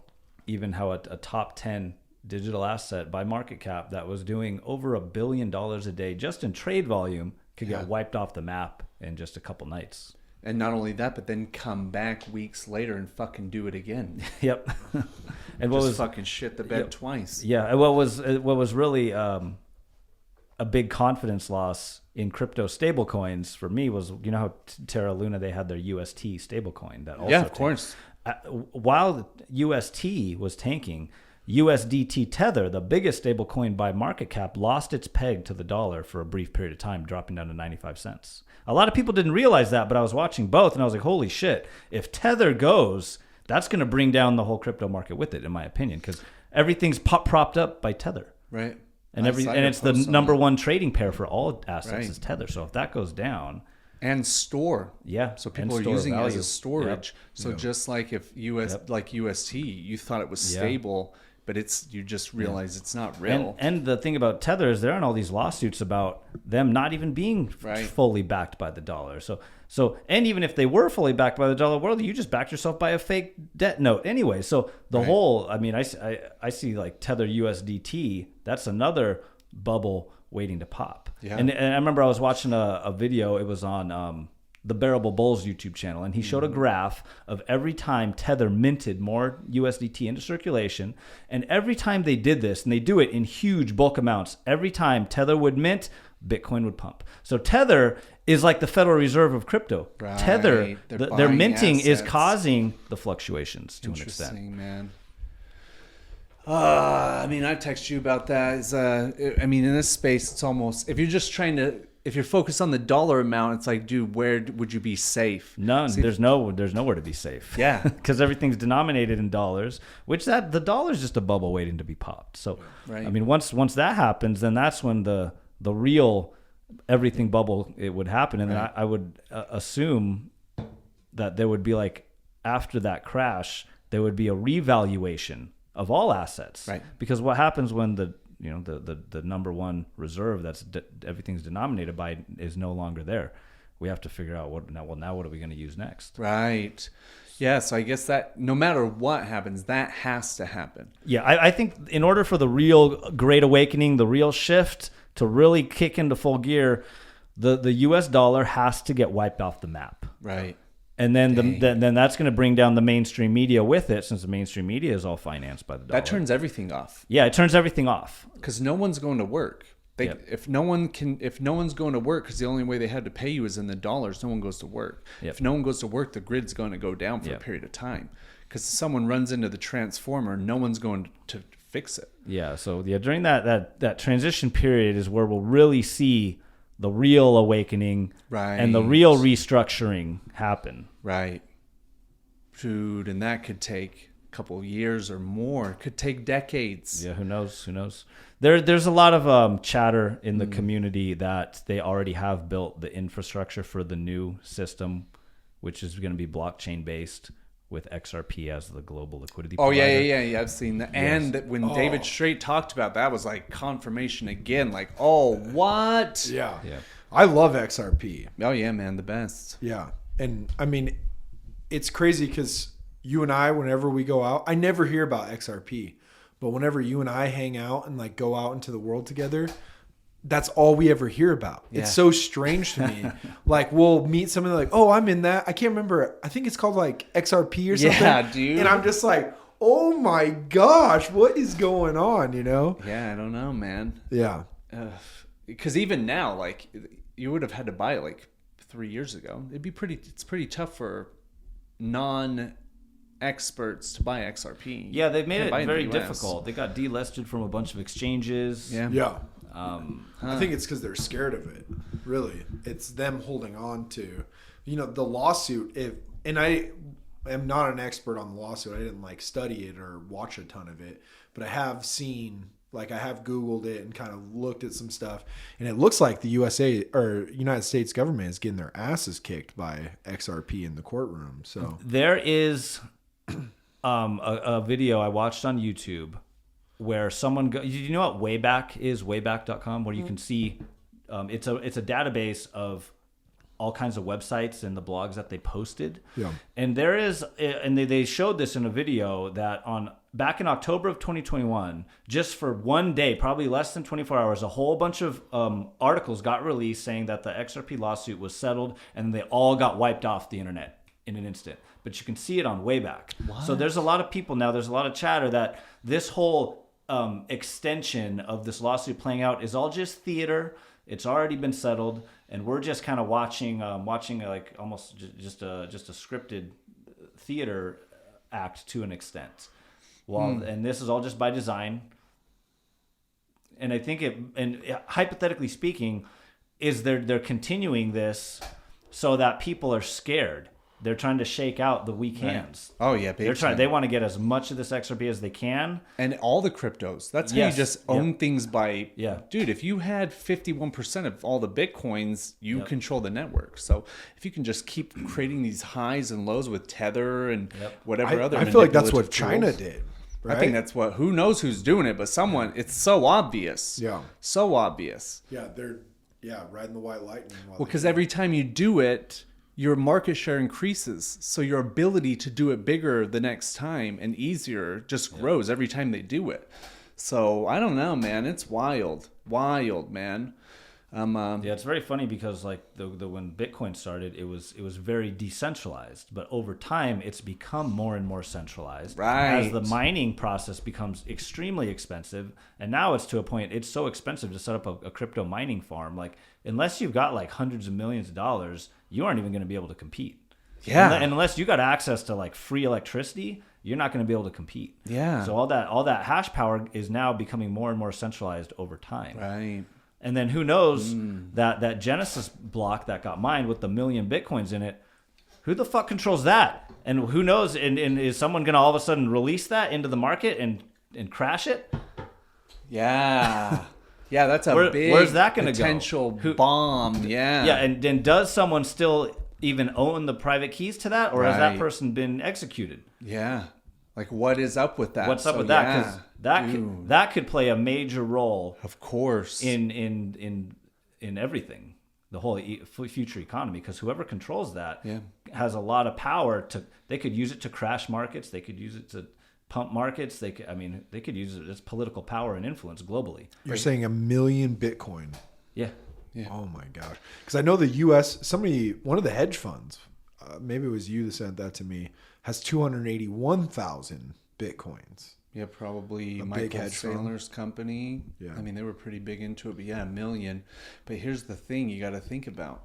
a top 10 digital asset by market cap that was doing over $1 billion a day just in trade volume could get wiped off the map in just a couple nights. And not only that, but then come back weeks later and fucking do it again. Yep. And what Just was fucking shit the bed Yep. twice. Yeah, and what was really a big confidence loss in crypto stablecoins for me was, how Terra Luna, they had their UST stablecoin that also Yeah, of tanked. course. While UST was tanking, USDT Tether, the biggest stablecoin by market cap, lost its peg to the dollar for a brief period of time, dropping down to 95 cents. A lot of people didn't realize that, but I was watching both and I was like, holy shit, if Tether goes, that's going to bring down the whole crypto market with it, in my opinion, because everything's propped up by Tether. Right. And I saw your it's the post on number that. one trading pair for all assets Right. is Tether. So if that goes down, And store. yeah. So and people are store using it as value. a storage. Yep. So just like if like UST, you thought it was Yeah. stable, but you just realize it's not real. And the thing about Tether is there aren't all these lawsuits about them not even being Right. fully backed by the dollar. So and even if they were fully backed by the dollar, well, you just backed yourself by a fake debt note anyway. So the whole, I mean, I see like Tether USDT. That's another bubble waiting to pop. Yeah. And I remember I was watching a video. It was on the Bearable Bulls YouTube channel, and he showed a graph of every time Tether minted more USDT into circulation, and every time they did this, and they do it in huge bulk amounts, every time Tether would mint, Bitcoin would pump. So Tether is like the Federal Reserve of crypto. Right. Tether, They're their buying minting is assets. causing the fluctuations to an extent. Interesting, man. I mean, I text you about that. I mean, in this space, it's almost if you're focused on the dollar amount, it's like, dude, where would you be safe? None. See, There's nowhere to be safe. Yeah. Because everything's denominated in dollars, which the dollar's just a bubble waiting to be popped. So, Right. I mean, once that happens, then that's when the real everything bubble it would happen, and then Right. I would assume that there would be like after that crash, there would be a revaluation of all assets. Right. Because what happens when the number one reserve everything's denominated by is no longer there? We have to figure out what are we going to use next? Right. Yeah, so I guess that no matter what happens, that has to happen. Yeah, I think in order for the real great awakening, the real shift to really kick into full gear, the U.S. dollar has to get wiped off the map. Right. And then then that's going to bring down the mainstream media with it, since the mainstream media is all financed by the dollar. That turns everything off Yeah, it turns everything off. because no one's going to work. If no one's going to work, because the only way they had to pay you is in the dollars, no one goes to work. If no one goes to work, the grid's going to go down for a period of time. Because if someone runs into the transformer, no one's going to fix it. Yeah. So during that transition period is where we'll really see the real awakening and the real restructuring happen. Right. Dude, and that could take a couple of years or more. It could take decades. Yeah, who knows? There's a lot of chatter in the community that they already have built the infrastructure for the new system, which is going to be blockchain based with XRP as the global liquidity provider. Yeah. I've seen that. Yes. And when David Strait talked about that, was like confirmation again. Like, what? Yeah. I love XRP. Oh yeah, man, the best. Yeah, and I mean, it's crazy because you and I, whenever we go out, I never hear about XRP, but whenever you and I hang out and like go out into the world together, that's all we ever hear about. Yeah. It's so strange to me. Like we'll meet someone like, oh, I'm in that. I can't remember. I think it's called like XRP or something. Yeah, dude. And I'm just like, oh my gosh, what is going on? You know? Yeah, I don't know, man. Yeah. Because even now, like you would have had to buy it like 3 years ago. It's pretty tough for non-experts to buy XRP. Yeah, they've made it very difficult. They got delisted from a bunch of exchanges. Yeah. I think it's because they're scared of it. Really, it's them holding on to, the lawsuit. And I am not an expert on the lawsuit. I didn't like study it or watch a ton of it, but I have seen, like, I have Googled it and kind of looked at some stuff, and it looks like the United States government is getting their asses kicked by XRP in the courtroom. So there is a video I watched on YouTube where someone you know what Wayback is? Wayback.com, where you can see it's a database of all kinds of websites and the blogs that they posted. Yeah. And there is, and they showed this in a video that back in October of 2021, just for one day, probably less than 24 hours, a whole bunch of articles got released saying that the XRP lawsuit was settled, and they all got wiped off the internet in an instant. But you can see it on Wayback. What? So there's a lot of people now, there's a lot of chatter that this whole extension of this lawsuit playing out is all just theater. It's already been settled, and we're just kind of watching like almost just a scripted theater act to an extent. And this is all just by design. And I think hypothetically speaking, is they're continuing this so that people are scared. They're trying to shake out the weak hands. Oh yeah, they want to get as much of this XRP as they can, and all the cryptos. That's how you just own things by. Yeah, dude. If you had 51% of all the bitcoins, you control the network. So if you can just keep creating these highs and lows with Tether and whatever other, I feel like that's what China did. Right? I think that's what. Who knows who's doing it? But someone. It's so obvious. Yeah. So obvious. Yeah, they're riding the white lightning. Well, because every time you do it, your market share increases, so your ability to do it bigger the next time and easier just grows every time they do it. So I don't know, man. It's wild, man. It's very funny because like when Bitcoin started, it was very decentralized, but over time it's become more and more centralized. Right. As the mining process becomes extremely expensive, and now it's to a point it's so expensive to set up a crypto mining farm. Like unless you've got like hundreds of millions of dollars, you aren't even going to be able to compete. Yeah. And unless you got access to like free electricity, you're not going to be able to compete. Yeah. So all that hash power is now becoming more and more centralized over time. Right. And then who knows that Genesis block that got mined with the 1 million Bitcoins in it, who the fuck controls that? And who knows, and is someone going to all of a sudden release that into the market and crash it? Yeah. Yeah, that's big where's that gonna potential bomb. Yeah. Yeah, and then does someone still even own the private keys to that? Or has that person been executed? Yeah. Like what is up with that? What's up with that? Because that could play a major role, of course, in everything, the whole future economy. Because whoever controls that has a lot of power they could use it to crash markets. They could use it to pump markets. They could use it as political power and influence globally. You're saying 1 million Bitcoin? Yeah. Oh my gosh! Because I know the U.S. one of the hedge funds, maybe it was you that sent that to me, has 281,000 Bitcoins. Yeah, probably A big Michael hedge fund. Saylor's company. Yeah. I mean, they were pretty big into it, but yeah, $1 million. But here's the thing you got to think about.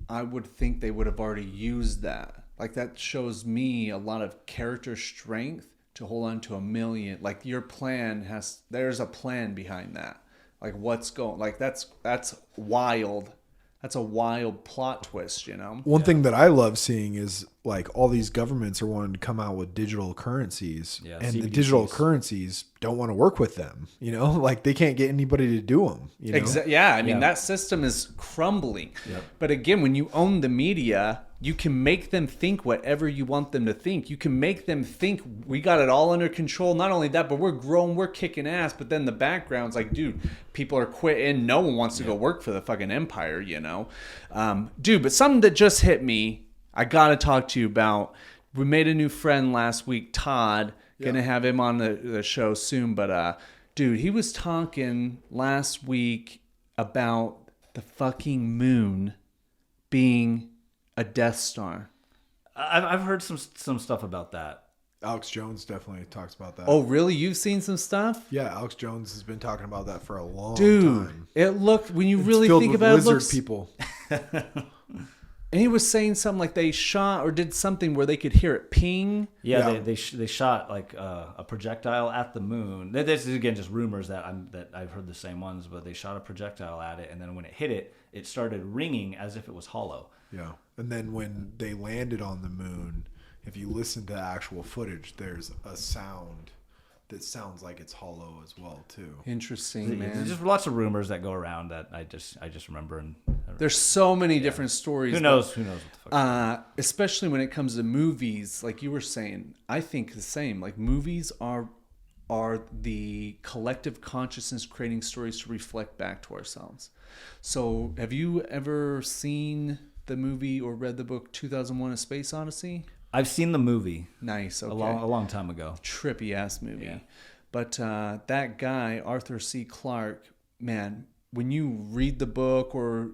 I would think they would have already used that. Like, that shows me a lot of character strength to hold on to $1 million. Like, your plan there's a plan behind that. Like, what's going, like, that's wild. That's a wild plot twist, you know? One thing that I love seeing is like all these governments are wanting to come out with digital currencies, Yeah, and the CBDCs. digital currencies don't want to work with them. You know, like they can't get anybody to do them. You know? Yeah, I mean, Yeah. that system is crumbling. Yep. But again, when you own the media, you can make them think whatever you want them to think. You can make them think we got it all under control. Not only that, but we're growing, we're kicking ass. But then the background's like, dude, people are quitting. No one wants to go work for the fucking empire, you know? Dude, but something that just hit me, I got to talk to you about. We made a new friend last week, Todd. Gonna have him on the show soon. But, dude, he was talking last week about the fucking moon being a Death Star. I've heard some stuff about that. Alex Jones definitely talks about that. Oh, really? You've seen some stuff? yeah, Alex Jones has been talking about that for a long Dude, time. it looked, when you It's really filled think with about it, it lizard looks, people. and he was saying something like they shot or did something where they could hear it ping. Yeah, Yeah. they shot like a projectile at the moon. This is again just rumors that I've heard the same ones, but they shot a projectile at it, and then when it hit it, it started ringing as if it was hollow. Yeah. And then when they landed on the moon, if you listen to the actual footage, there's a sound that sounds like it's hollow as well too. Interesting, There's man. just lots of rumors that go around that I just remember. And There's so many different stories. who knows what the fuck. Especially when it comes to movies, like you were saying, I think the same. Like, movies are the collective consciousness creating stories to reflect back to ourselves. So have you ever seen the movie or read the book 2001: A Space Odyssey? I've seen the movie Nice. Okay. a long time ago. Trippy ass movie. Yeah. But that guy, Arthur C. Clarke, man, when you read the book or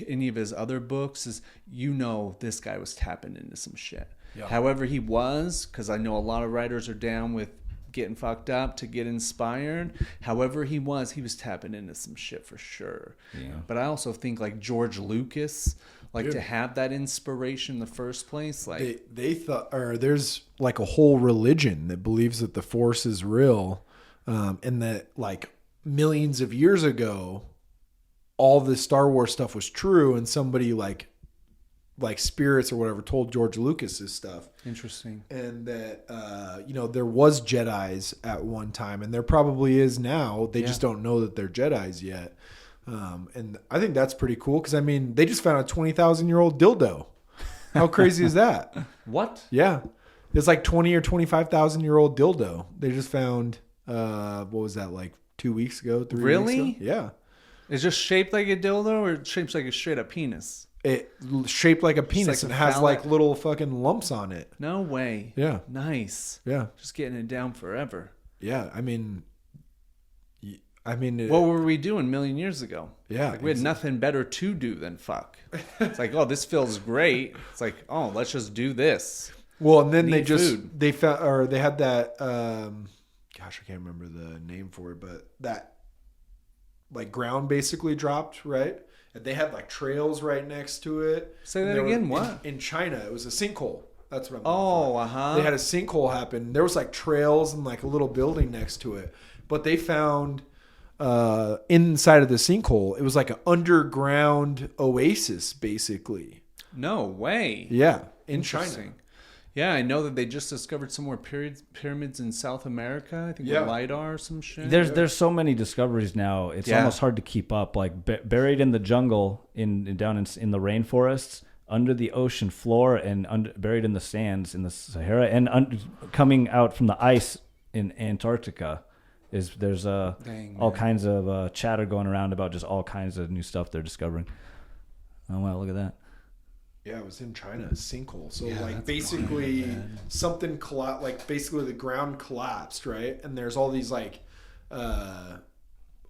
any of his other books, you know this guy was tapping into some shit. Yeah. However he was, because I know a lot of writers are down with getting fucked up to get inspired. However he was tapping into some shit for sure. Yeah. But I also think like George Lucas, like Dude. to have that inspiration in the first place, like They thought, or there's like a whole religion that believes that the Force is real, and that like millions of years ago, all this Star Wars stuff was true, and somebody like spirits or whatever told George Lucas this stuff. interesting. And that there was Jedis at one time, and there probably is now. They just don't know that they're Jedis yet. And I think that's pretty cool because I mean they just found a 20,000-year-old dildo. How crazy is that? What? Yeah, it's like 20 or 25,000-year-old dildo. They just found what was that, like 2 weeks ago? 3 Really? weeks ago? Yeah. It's just shaped like a dildo, or it shapes like a straight up penis? It shaped like a penis like and a has phallic- like little fucking lumps on it. No way. Yeah. Nice. Yeah. Just getting it down forever. Yeah. I mean, What were we doing a million years ago? Yeah, Like, we had nothing better to do than fuck. It's like, oh, this feels great. It's like, oh, let's just do this. well, and then Need food. they found, or they had that, gosh, I can't remember the name for it, but that like ground basically dropped, right? And they had like trails right next to it. Say And that there were- again, what? In China, it was a sinkhole. That's what I'm Oh, looking for. They had a sinkhole happen. There was like trails and like a little building next to it. But they found inside of the sinkhole, it was like an underground oasis, basically. No way. Yeah, in China. Interesting. Yeah, I know that they just discovered some more pyramids in South America. I think Yeah. with LiDAR or some shit. There's so many discoveries now. It's Yeah. almost hard to keep up. Like buried in the jungle, down in the rainforests, under the ocean floor, and buried in the sands in the Sahara, and coming out from the ice in Antarctica. There's Dang, all man. kinds of chatter going around about just all kinds of new stuff they're discovering. Oh wow, look at that. Yeah, it was in China, a sinkhole. So Yeah, like that's basically wild, man. something like basically the ground collapsed, right? And there's all these like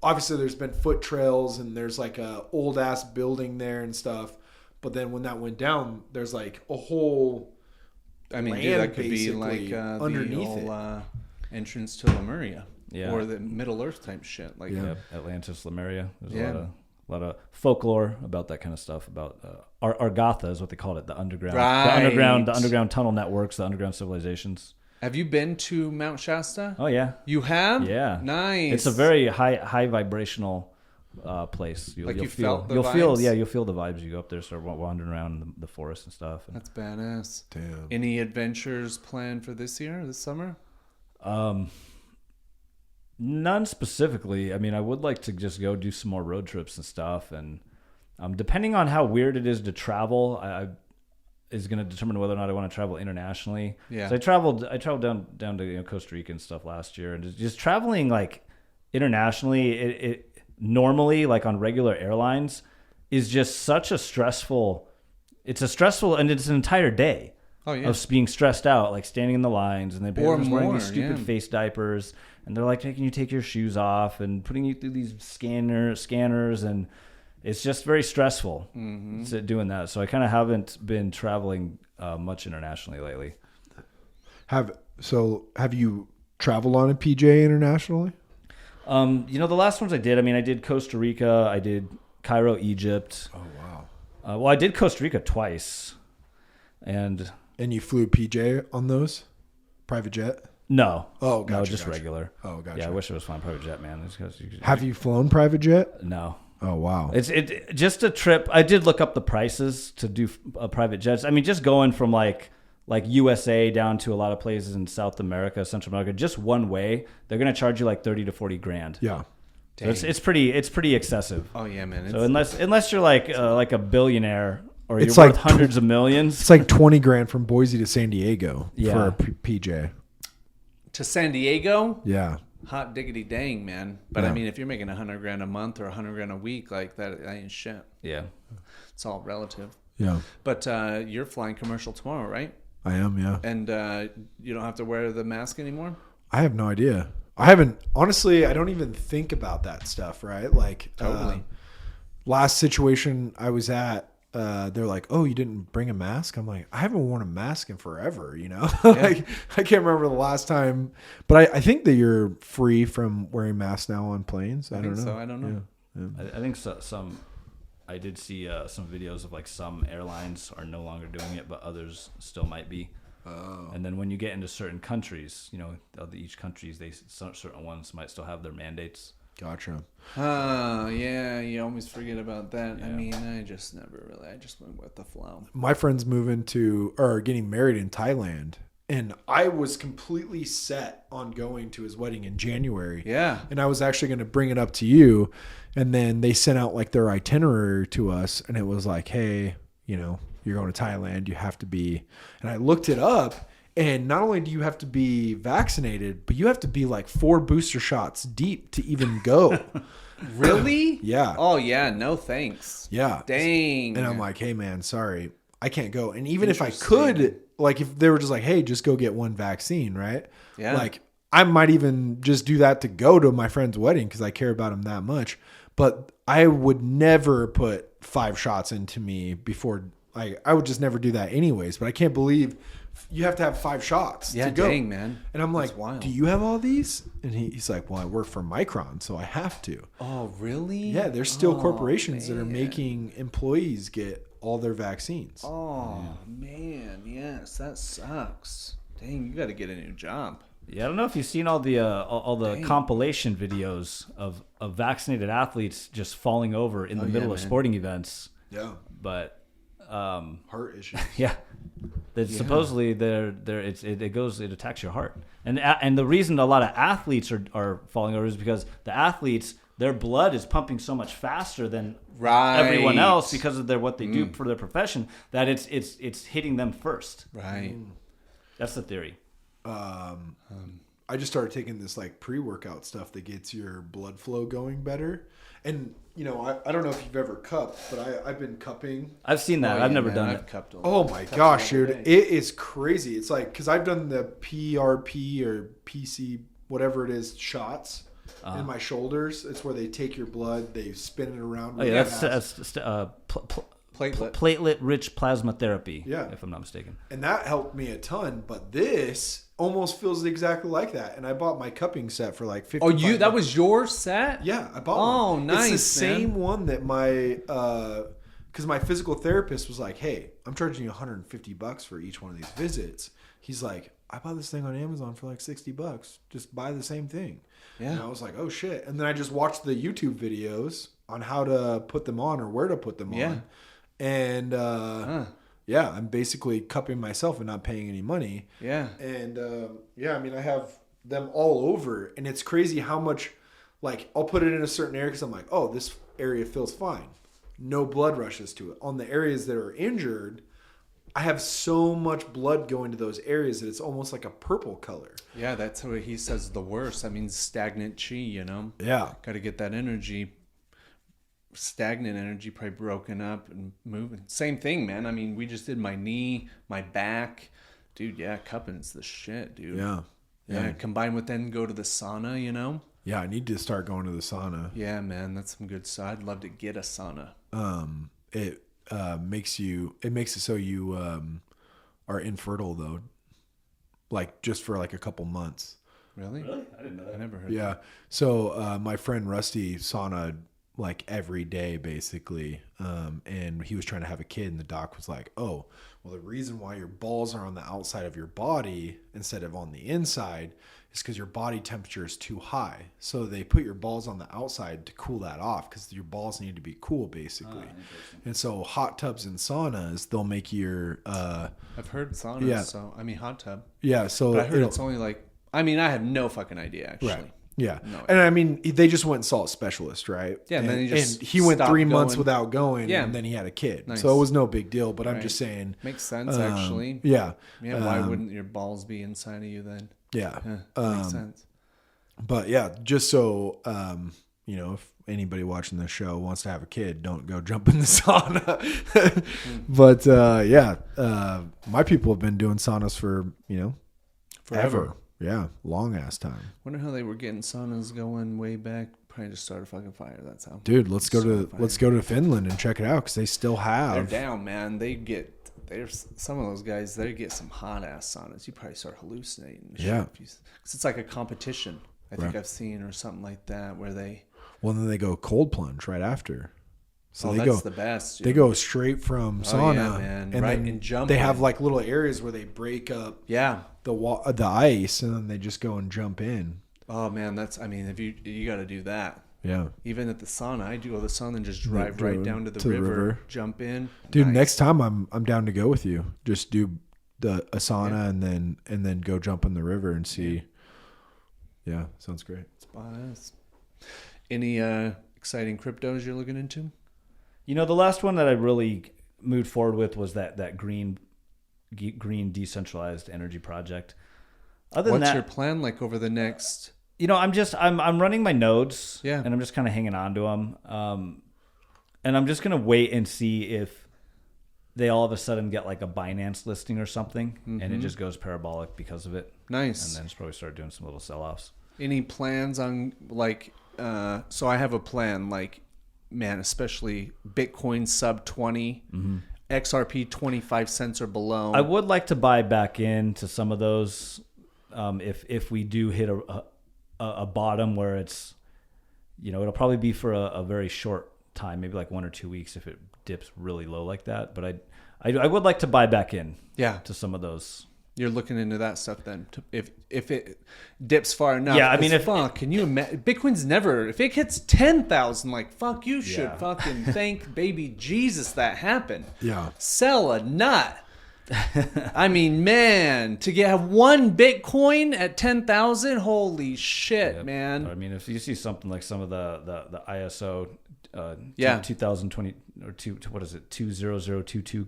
obviously there's been foot trails and there's like a old ass building there and stuff. But then when that went down, there's like a whole I mean, land dude, that could be like basically underneath underneath the it. old, entrance to Lemuria. Yeah. Or the Middle Earth type shit. Like, Yeah, Atlantis, Lemuria. There's Yeah. a lot of folklore about that kind of stuff. About Argatha is what they called it, the underground, Right. the underground tunnel networks, the underground civilizations. have you been to Mount Shasta? Oh yeah, You have? yeah, Nice. It's a very high vibrational place. You'll you feel, felt the you'll feel, vibes? yeah, you'll feel the vibes. You go up there, start wandering around the forest and stuff. And, That's badass. Damn. Any adventures planned for this summer? None specifically. I mean, I would like to just go do some more road trips and stuff, and depending on how weird it is to travel, I is going to determine whether or not I want to travel internationally. Yeah. So I traveled down to Costa Rica and stuff last year, and just traveling like internationally, it normally like on regular airlines is just such a stressful. It's a stressful, and it's an entire day. Oh, yeah. Of being stressed out, like standing in the lines, and they're Or just wearing these more, stupid yeah. face diapers, and they're like making you take your shoes off and putting you through these scanners, and it's just very stressful doing that. So I kind of haven't been traveling much internationally lately. Have you traveled on a PJ internationally? The last ones I did, I did Costa Rica, I did Cairo, Egypt. Oh wow! Well, I did Costa Rica twice, and you flew PJ on those? Private jet? no, Oh, gotcha, no, just gotcha. regular. Oh, gotcha. Yeah, I wish it was flying private jet, man. It's 'cause Have you flown private jet? No. Oh wow! It's just a trip. I did look up the prices to do private jets. Just going from like USA down to a lot of places in South America, Central America, just one way, they're gonna charge you like 30 to 40 grand. Yeah. So it's pretty excessive. Oh, yeah, man. So unless you're like a billionaire or you're It's worth like hundreds of millions, It's like 20 grand from Boise to San Diego Yeah. for a PJ. To San Diego? Yeah. Hot diggity dang, man. But Yeah. if you're making $100 grand a month or $100 grand a week, like that ain't shit. yeah. It's all relative. Yeah. But you're flying commercial tomorrow, right? I am, yeah. And you don't have to wear the mask anymore? I have no idea. I haven't, honestly, I don't even think about that stuff, right? Like, Totally. last situation I was at, they're like, oh, you didn't bring a mask? I'm like, I haven't worn a mask in forever, like, I can't remember the last time, but I think that you're free from wearing masks now on planes. I don't know. So I don't know. Yeah. I think I did see some videos of like some airlines are no longer doing it, but others still might be. Oh. And then when you get into certain countries, each countries, certain ones might still have their mandates. Gotcha. Yeah, you always forget about that. Yeah. I just went with the flow. My friend's getting married in Thailand, and I was completely set on going to his wedding in January. Yeah. And I was actually going to bring it up to you, and then they sent out like their itinerary to us, and it was like, hey, you're going to Thailand, you have to be, and I looked it up, and not only do you have to be vaccinated, but you have to be like 4 booster shots deep to even go. Really? Yeah. Oh, yeah. No, thanks. Yeah. Dang. And I'm like, hey, man, sorry, I can't go. And even if I could, like if they were just like, hey, just go get one vaccine, right? Yeah. Like I might even just do that to go to my friend's wedding because I care about him that much. But I would never put 5 shots into me before. I would just never do that anyways. But I can't believe you have to have 5 shots to go. Dang, man. And I'm like, That's wild. do you have all these? And he's like, well, I work for Micron, so I have to. Oh, really? Yeah, there's still corporations that are man. making employees get all their vaccines. Oh, man. Yes, that sucks. Dang, you got to get a new job. Yeah, I don't know if you've seen all the compilation videos of vaccinated athletes just falling over in the middle of sporting events. Yeah. But Heart issues. yeah, supposedly it attacks your heart, and the reason a lot of athletes are falling over is because the athletes, their blood is pumping so much faster than everyone else because of what they do for their profession, that it's hitting them first. Right. That's the theory. I just started taking this like pre-workout stuff that gets your blood flow going better. And I don't know if you've ever cupped, but I've been cupping. I've seen that. I've never done it. Oh my gosh, dude. It is crazy. It's like, cause I've done the PRP or PC, whatever it is, shots in my shoulders. It's where they take your blood, they spin it around. Oh yeah, that's platelet-rich plasma therapy. Yeah. If I'm not mistaken. And that helped me a ton. But this almost feels exactly like that. And I bought my cupping set for like $50. Oh, that was your set? Yeah, I bought one. Oh, nice, It's the man. same one that my because my physical therapist was like, "Hey, I'm charging you $150 for each one of these visits." He's like, "I bought this thing on Amazon for like $60. Just buy the same thing." Yeah. And I was like, "Oh shit!" And then I just watched the YouTube videos on how to put them on or where to put them on, and yeah, I'm basically cupping myself and not paying any money. Yeah. And I mean, I have them all over, and it's crazy how much, like, I'll put it in a certain area because I'm like, oh, this area feels fine. No blood rushes to it. On the areas that are injured, I have so much blood going to those areas that it's almost like a purple color. Yeah, that's what he says the worst. I mean, stagnant chi, you know? Yeah. Got to get that energy, stagnant energy, probably broken up and moving. Same thing, man. I mean, we just did my knee, my back. Dude, yeah, cupping's the shit, dude. Yeah. Yeah, combined with then go to the sauna, you know? Yeah, I need to start going to the sauna. Yeah, man, that's some good stuff. I'd love to get a sauna. It makes it so you are infertile though, like just for like a couple months. Really? I didn't know that. I never heard Yeah. So my friend Rusty sauna like every day basically, and he was trying to have a kid, and the doc was like, "Oh, well, the reason why your balls are on the outside of your body instead of on the inside is because your body temperature is too high. So they put your balls on the outside to cool that off because your balls need to be cool, basically. And so hot tubs and saunas, they'll make your I've heard saunas, Yeah. so I mean hot tub. yeah. So But I heard it'll- it's only like, I mean, I have no fucking idea actually. Right. Yeah. No. And I mean, they just went and saw a specialist, right? Yeah, and then he just and he went stopped 3 months going. without going, Yeah. and then he had a kid. Nice. So it was no big deal. But I'm Right. just saying, Makes sense actually. yeah, Yeah, why wouldn't your balls be inside of you then? yeah. Yeah, makes sense. But yeah, just so you know, if anybody watching this show wants to have a kid, don't go jump in the sauna. But my people have been doing saunas for Forever. ever. Yeah, long ass time. Wonder how they were getting saunas going way back. Probably just started a fucking fire. That's how. Dude, let's go So to Finland and check it out because they still They're have. down, man. There's some of those guys. They get some hot ass saunas. You probably start hallucinating. and shit Yeah. if you- 'cause it's like a competition. I think Right. I've seen or something like that where they. Well, then they go cold plunge right after. So they that's go the best. they dude. go straight from sauna, yeah, man. and Right, then and jump they have in. like little areas where they break up Yeah. the ice, and then they just go and jump in. Oh man, I mean, if you got to do that. Yeah, Even at the sauna, I do go to the sauna and just drive right down to the to the river, river. jump in. dude. Nice. Next time I'm down to go with you. Just do a sauna and then go jump in the river and see. Yeah, sounds great. Spot us. Any exciting cryptos you're looking into? The last one that I really moved forward with was that green decentralized energy project. Other than What's that, your plan like over the next? I'm running my nodes, Yeah. and I'm just kind of hanging on to them. And I'm just gonna wait and see if they all of a sudden get like a Binance listing or something, and it just goes parabolic because of it. Nice. And then just probably start doing some little sell-offs. Any plans on like? So I have a plan. Like, man, especially Bitcoin sub 20, XRP 25 cents or below. I would like to buy back into some of those if we do hit a bottom where it's, it'll probably be for a very short time, maybe like 1 or 2 weeks if it dips really low like that. But I would like to buy back in to some of those. You're looking into that stuff then. If it dips far enough. Yeah, I mean, can you imagine? Bitcoin's never. If it hits 10,000, like fuck, you should Yeah. fucking thank baby Jesus that happened. Yeah. Sell a nut. I mean, man, to have one Bitcoin at 10,000, holy shit, Yep. man. I mean, if you see something like some of the ISO 2020 or what is it, 20022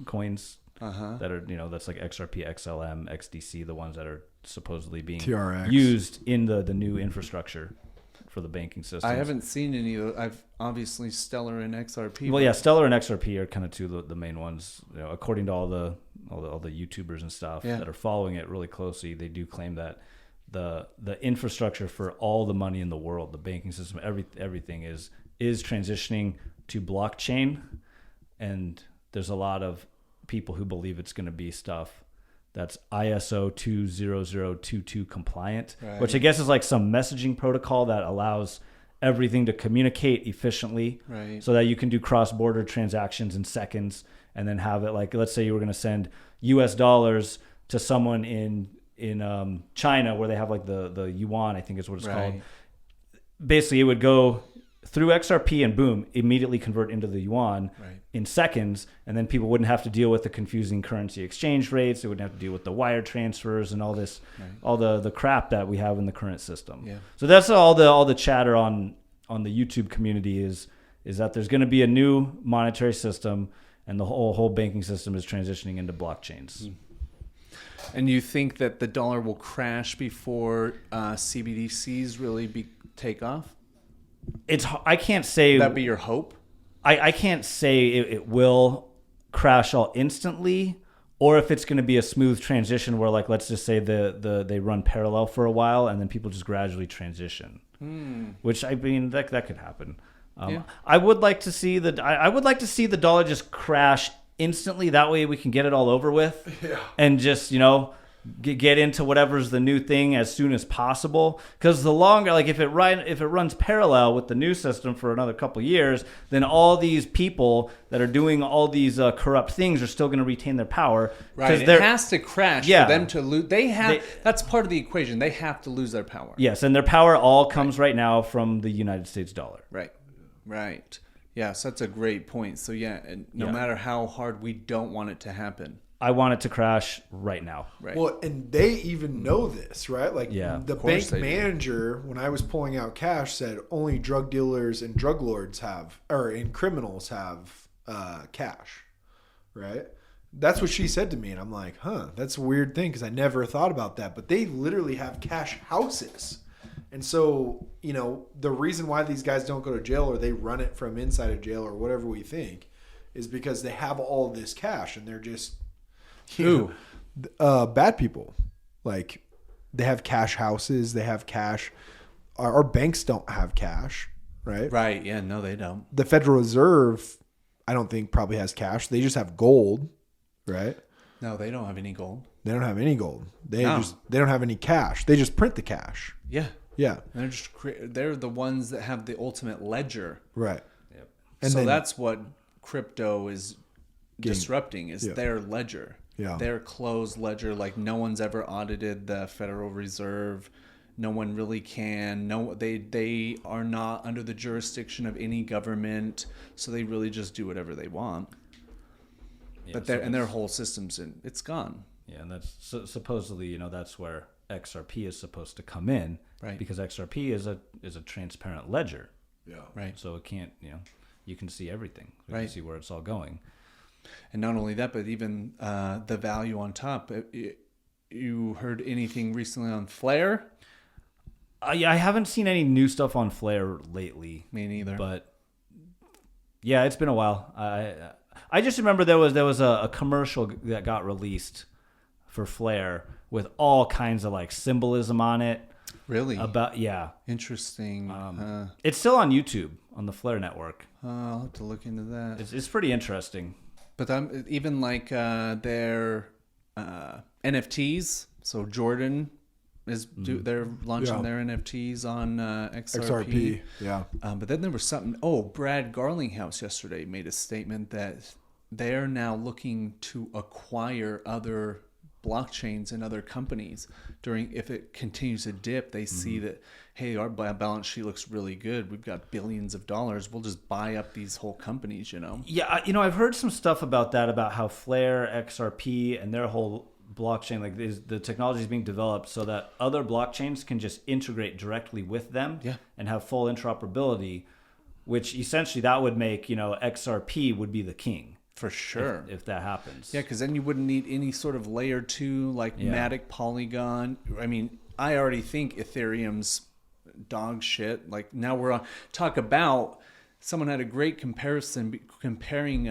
coins that are that's like XRP, XLM, XDC, the ones that are supposedly being TRX. used in the new infrastructure for the banking system. I haven't seen any of those. I've obviously Stellar and XRP. Well, yeah, Stellar and XRP are kind of two of the main ones. According to all the YouTubers and stuff that are following it really closely, they do claim that the infrastructure for all the money in the world, the banking system, everything is transitioning to blockchain and there's a lot of people who believe it's going to be stuff that's ISO 20022 compliant, which I guess is like some messaging protocol that allows everything to communicate efficiently, so that you can do cross-border transactions in seconds, and then have it like, let's say you were going to send US dollars to someone in China where they have like the yuan, I think is what it's called. Basically, it would go through XRP and boom, immediately convert into the yuan in seconds, and then people wouldn't have to deal with the confusing currency exchange rates. They wouldn't have to deal with the wire transfers and all this, all the crap that we have in the current system. Yeah. So that's all the chatter on the YouTube community is that there's going to be a new monetary system, and the whole banking system is transitioning into blockchains. And you think that the dollar will crash before CBDCs really take off? I can't say. Would that be your hope? I can't say it will crash all instantly, or if it's going to be a smooth transition where, like, let's just say they run parallel for a while and then people just gradually transition. Which, I mean, that could happen. I would like to see the dollar just crash instantly. That way we can get it all over with, and just get into whatever's the new thing as soon as possible. Because the longer, like if it runs parallel with the new system for another couple of years, then all these people that are doing all these corrupt things are still going to retain their power. Right. It has to crash for them to lose. That's part of the equation. They have to lose their power. Yes, and their power all comes right now from the United States dollar. Right. Yes, that's a great point. So no matter how hard, we don't want it to happen. I want it to crash right now. Right. Well, and they even know this, right? Like the bank manager, when I was pulling out cash, said only drug dealers and drug lords and criminals have cash, right? That's what she said to me, and I'm like, that's a weird thing because I never thought about that. But they literally have cash houses. And so, the reason why these guys don't go to jail or they run it from inside of jail or whatever we think is because they have all this cash and they're just bad people. Like, they have cash houses, they have cash. Our banks don't have cash, right? Right. Yeah. No, they don't. The Federal Reserve, I don't think probably has cash. They just have gold, right? No, they don't have any gold. They don't have any gold. They don't have any cash. They just print the cash. Yeah. Yeah. And they're the ones that have the ultimate ledger. Right. Yep. And so that's what crypto is disrupting is their ledger. Yeah. Their closed ledger. Like, no one's ever audited the Federal Reserve. No one really can. No, they are not under the jurisdiction of any government. So they really just do whatever they want. Yeah, but their whole system's it's gone. Yeah, and that's supposedly, that's where XRP is supposed to come in, right? Because XRP is a transparent ledger. Yeah. Right. So it can't, you can see everything. You can see where it's all going. And not only that, but even the value on top. You heard anything recently on Flare? Yeah, I haven't seen any new stuff on Flare lately. Me neither. But yeah, it's been a while. I just remember there was a commercial that got released for Flare with all kinds of like symbolism on it. Really? Interesting. Interesting. It's still on YouTube on the Flare network. I'll have to look into that. It's pretty interesting. But even like their NFTs. So Jordan they're launching their NFTs on XRP. Yeah. But then there was something. Brad Garlinghouse yesterday made a statement that they're now looking to acquire other blockchains and other companies if it continues to dip. They see that, hey, our balance sheet looks really good, we've got billions of dollars, we'll just buy up these whole companies. Yeah, I've heard some stuff about that, about how Flare, XRP, and their whole blockchain, like the technology is being developed so that other blockchains can just integrate directly with them and have full interoperability, which essentially that would make XRP would be the king. For sure. If that happens. Yeah, because then you wouldn't need any sort of layer 2 like Matic, Polygon. I mean, I already think Ethereum's dog shit. Like, now we're on talk about, someone had a great comparison comparing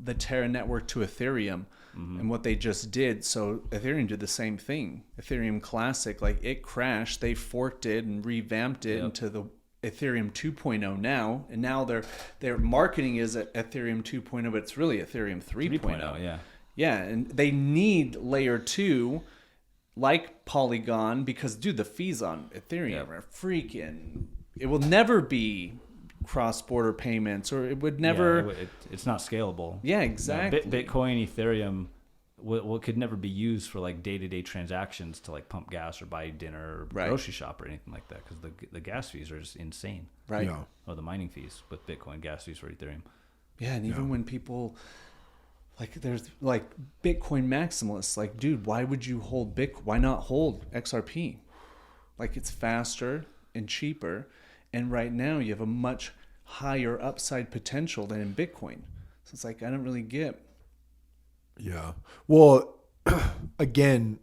the Terra network to Ethereum and what they just did. So Ethereum did the same thing. Ethereum Classic, like, it crashed. They forked it and revamped it into Ethereum 2.0 now, and now their marketing is at Ethereum 2.0, but it's really Ethereum 3.0. Yeah. Yeah, and they need layer 2 like Polygon because, dude, the fees on Ethereum are freaking... It will never be cross-border payments, or it would never... It's not scalable. Yeah, exactly. Bitcoin, Ethereum... What could never be used for like day-to-day transactions to like pump gas or buy dinner or grocery shop or anything like that, because the gas fees are just insane, right? Yeah. Or the mining fees with Bitcoin, gas fees for Ethereum. Yeah, and even when people like, there's like Bitcoin maximalists, like, dude, why would you hold why not hold XRP? Like, it's faster and cheaper, and right now you have a much higher upside potential than in Bitcoin. So it's like, I don't really get. Yeah. Well, again,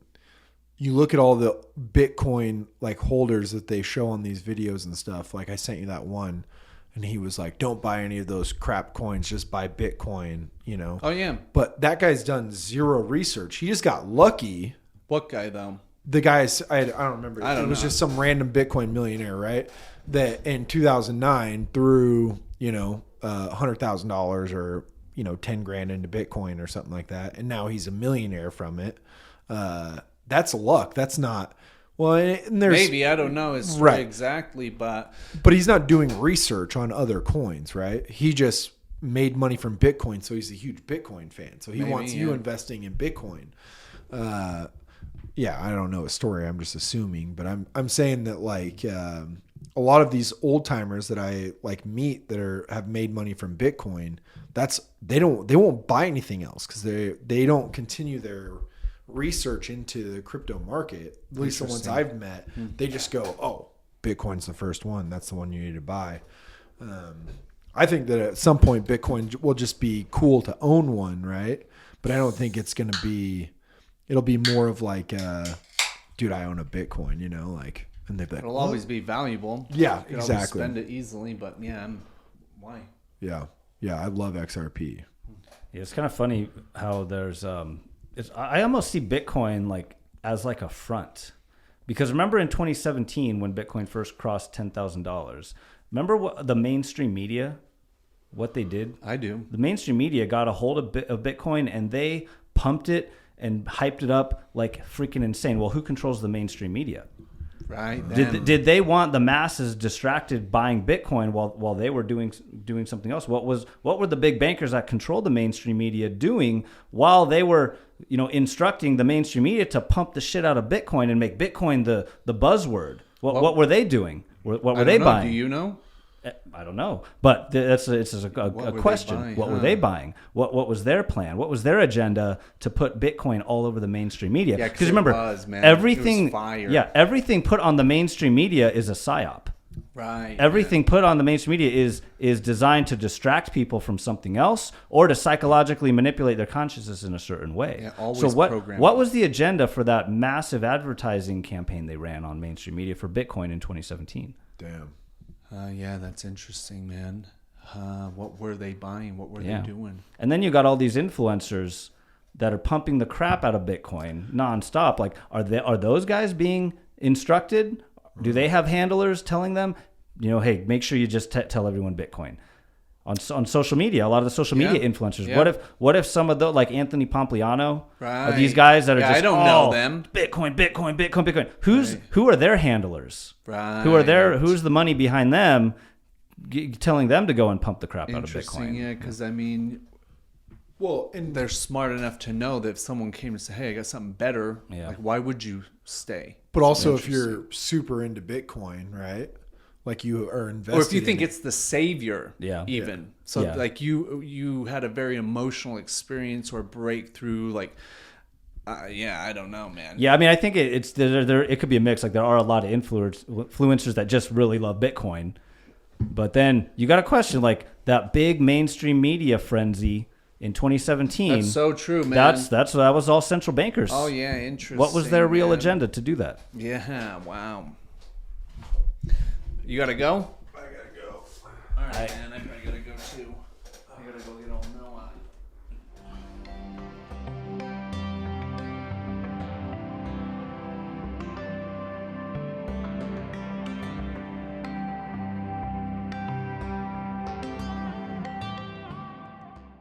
you look at all the Bitcoin like holders that they show on these videos and stuff. Like, I sent you that one, and he was like, don't buy any of those crap coins, just buy Bitcoin, you know? Oh, yeah. But that guy's done zero research. He just got lucky. What guy, though? The guy's, I don't remember. It was just some random Bitcoin millionaire, right? That in 2009 threw, you know, $100,000 or, you know, 10 grand into Bitcoin or something like that. And now he's a millionaire from it. That's luck. That's not, well, and there's maybe, I don't know it's right. exactly, but he's not doing research on other coins, right? He just made money from Bitcoin. So he's a huge Bitcoin fan. So he wants you investing in Bitcoin. Yeah, I don't know a story. I'm just assuming, but I'm saying that like, a lot of these old timers that I like meet that have made money from Bitcoin, they won't buy anything else because they don't continue their research into the crypto market. At least the ones I've met, they just go, oh, Bitcoin's the first one. That's the one you need to buy. I think that at some point Bitcoin will just be cool to own one, right? But I don't think it's going to be. It'll be more of like, dude, I own a Bitcoin, you know, like. And they'd be like, it'll always be valuable. Yeah, you can exactly. always spend it easily, but why? Yeah, I love XRP. Yeah, it's kind of funny how there's I almost see Bitcoin like as like a front, because remember in 2017 when Bitcoin first crossed $10,000, remember what the mainstream media, what they did? I do. The mainstream media got a hold of Bitcoin and they pumped it and hyped it up like freaking insane. Well, who controls the mainstream media? Right. Did they want the masses distracted buying Bitcoin while they were doing something else? What were the big bankers that controlled the mainstream media doing while they were, you know, instructing the mainstream media to pump the shit out of Bitcoin and make Bitcoin the buzzword? What were they doing? What were they buying? Do you know? I don't know, but it's a question. What were they buying? What was their plan? What was their agenda to put Bitcoin all over the mainstream media? Yeah, because remember, everything. Yeah, everything put on the mainstream media is a psyop. Right. Everything put on the mainstream media is designed to distract people from something else or to psychologically manipulate their consciousness in a certain way. Yeah, always so programmed. what was the agenda for that massive advertising campaign they ran on mainstream media for Bitcoin in 2017? Damn. Yeah, that's interesting, man. What were they buying? What were they doing? And then you got all these influencers that are pumping the crap out of Bitcoin nonstop. Like, are those guys being instructed? Do they have handlers telling them, you know, hey, make sure you just tell everyone Bitcoin? On social media, a lot of the social media influencers. Yeah. What if some of those, like Anthony Pompliano, right. are these guys that are just, I don't know them. Bitcoin. Who are their handlers? Right. Who's the money behind them, telling them to go and pump the crap out of Bitcoin? Yeah, because I mean, well, and they're smart enough to know that if someone came and said, "Hey, I got something better," like, why would you stay? But also, if you're super into Bitcoin, right? Like you are invested, or if you think it's the savior, even. Yeah. So like you had a very emotional experience or breakthrough, like, I don't know, man. Yeah, I mean, I think it's there. It could be a mix. Like there are a lot of influencers that just really love Bitcoin, but then you got to question like that big mainstream media frenzy in 2017. That's so true, man. That was all central bankers. Oh yeah, interesting. What was their real agenda to do that? Yeah, wow. You gotta go? I gotta go. All right, man. I probably gotta go too. I gotta go get all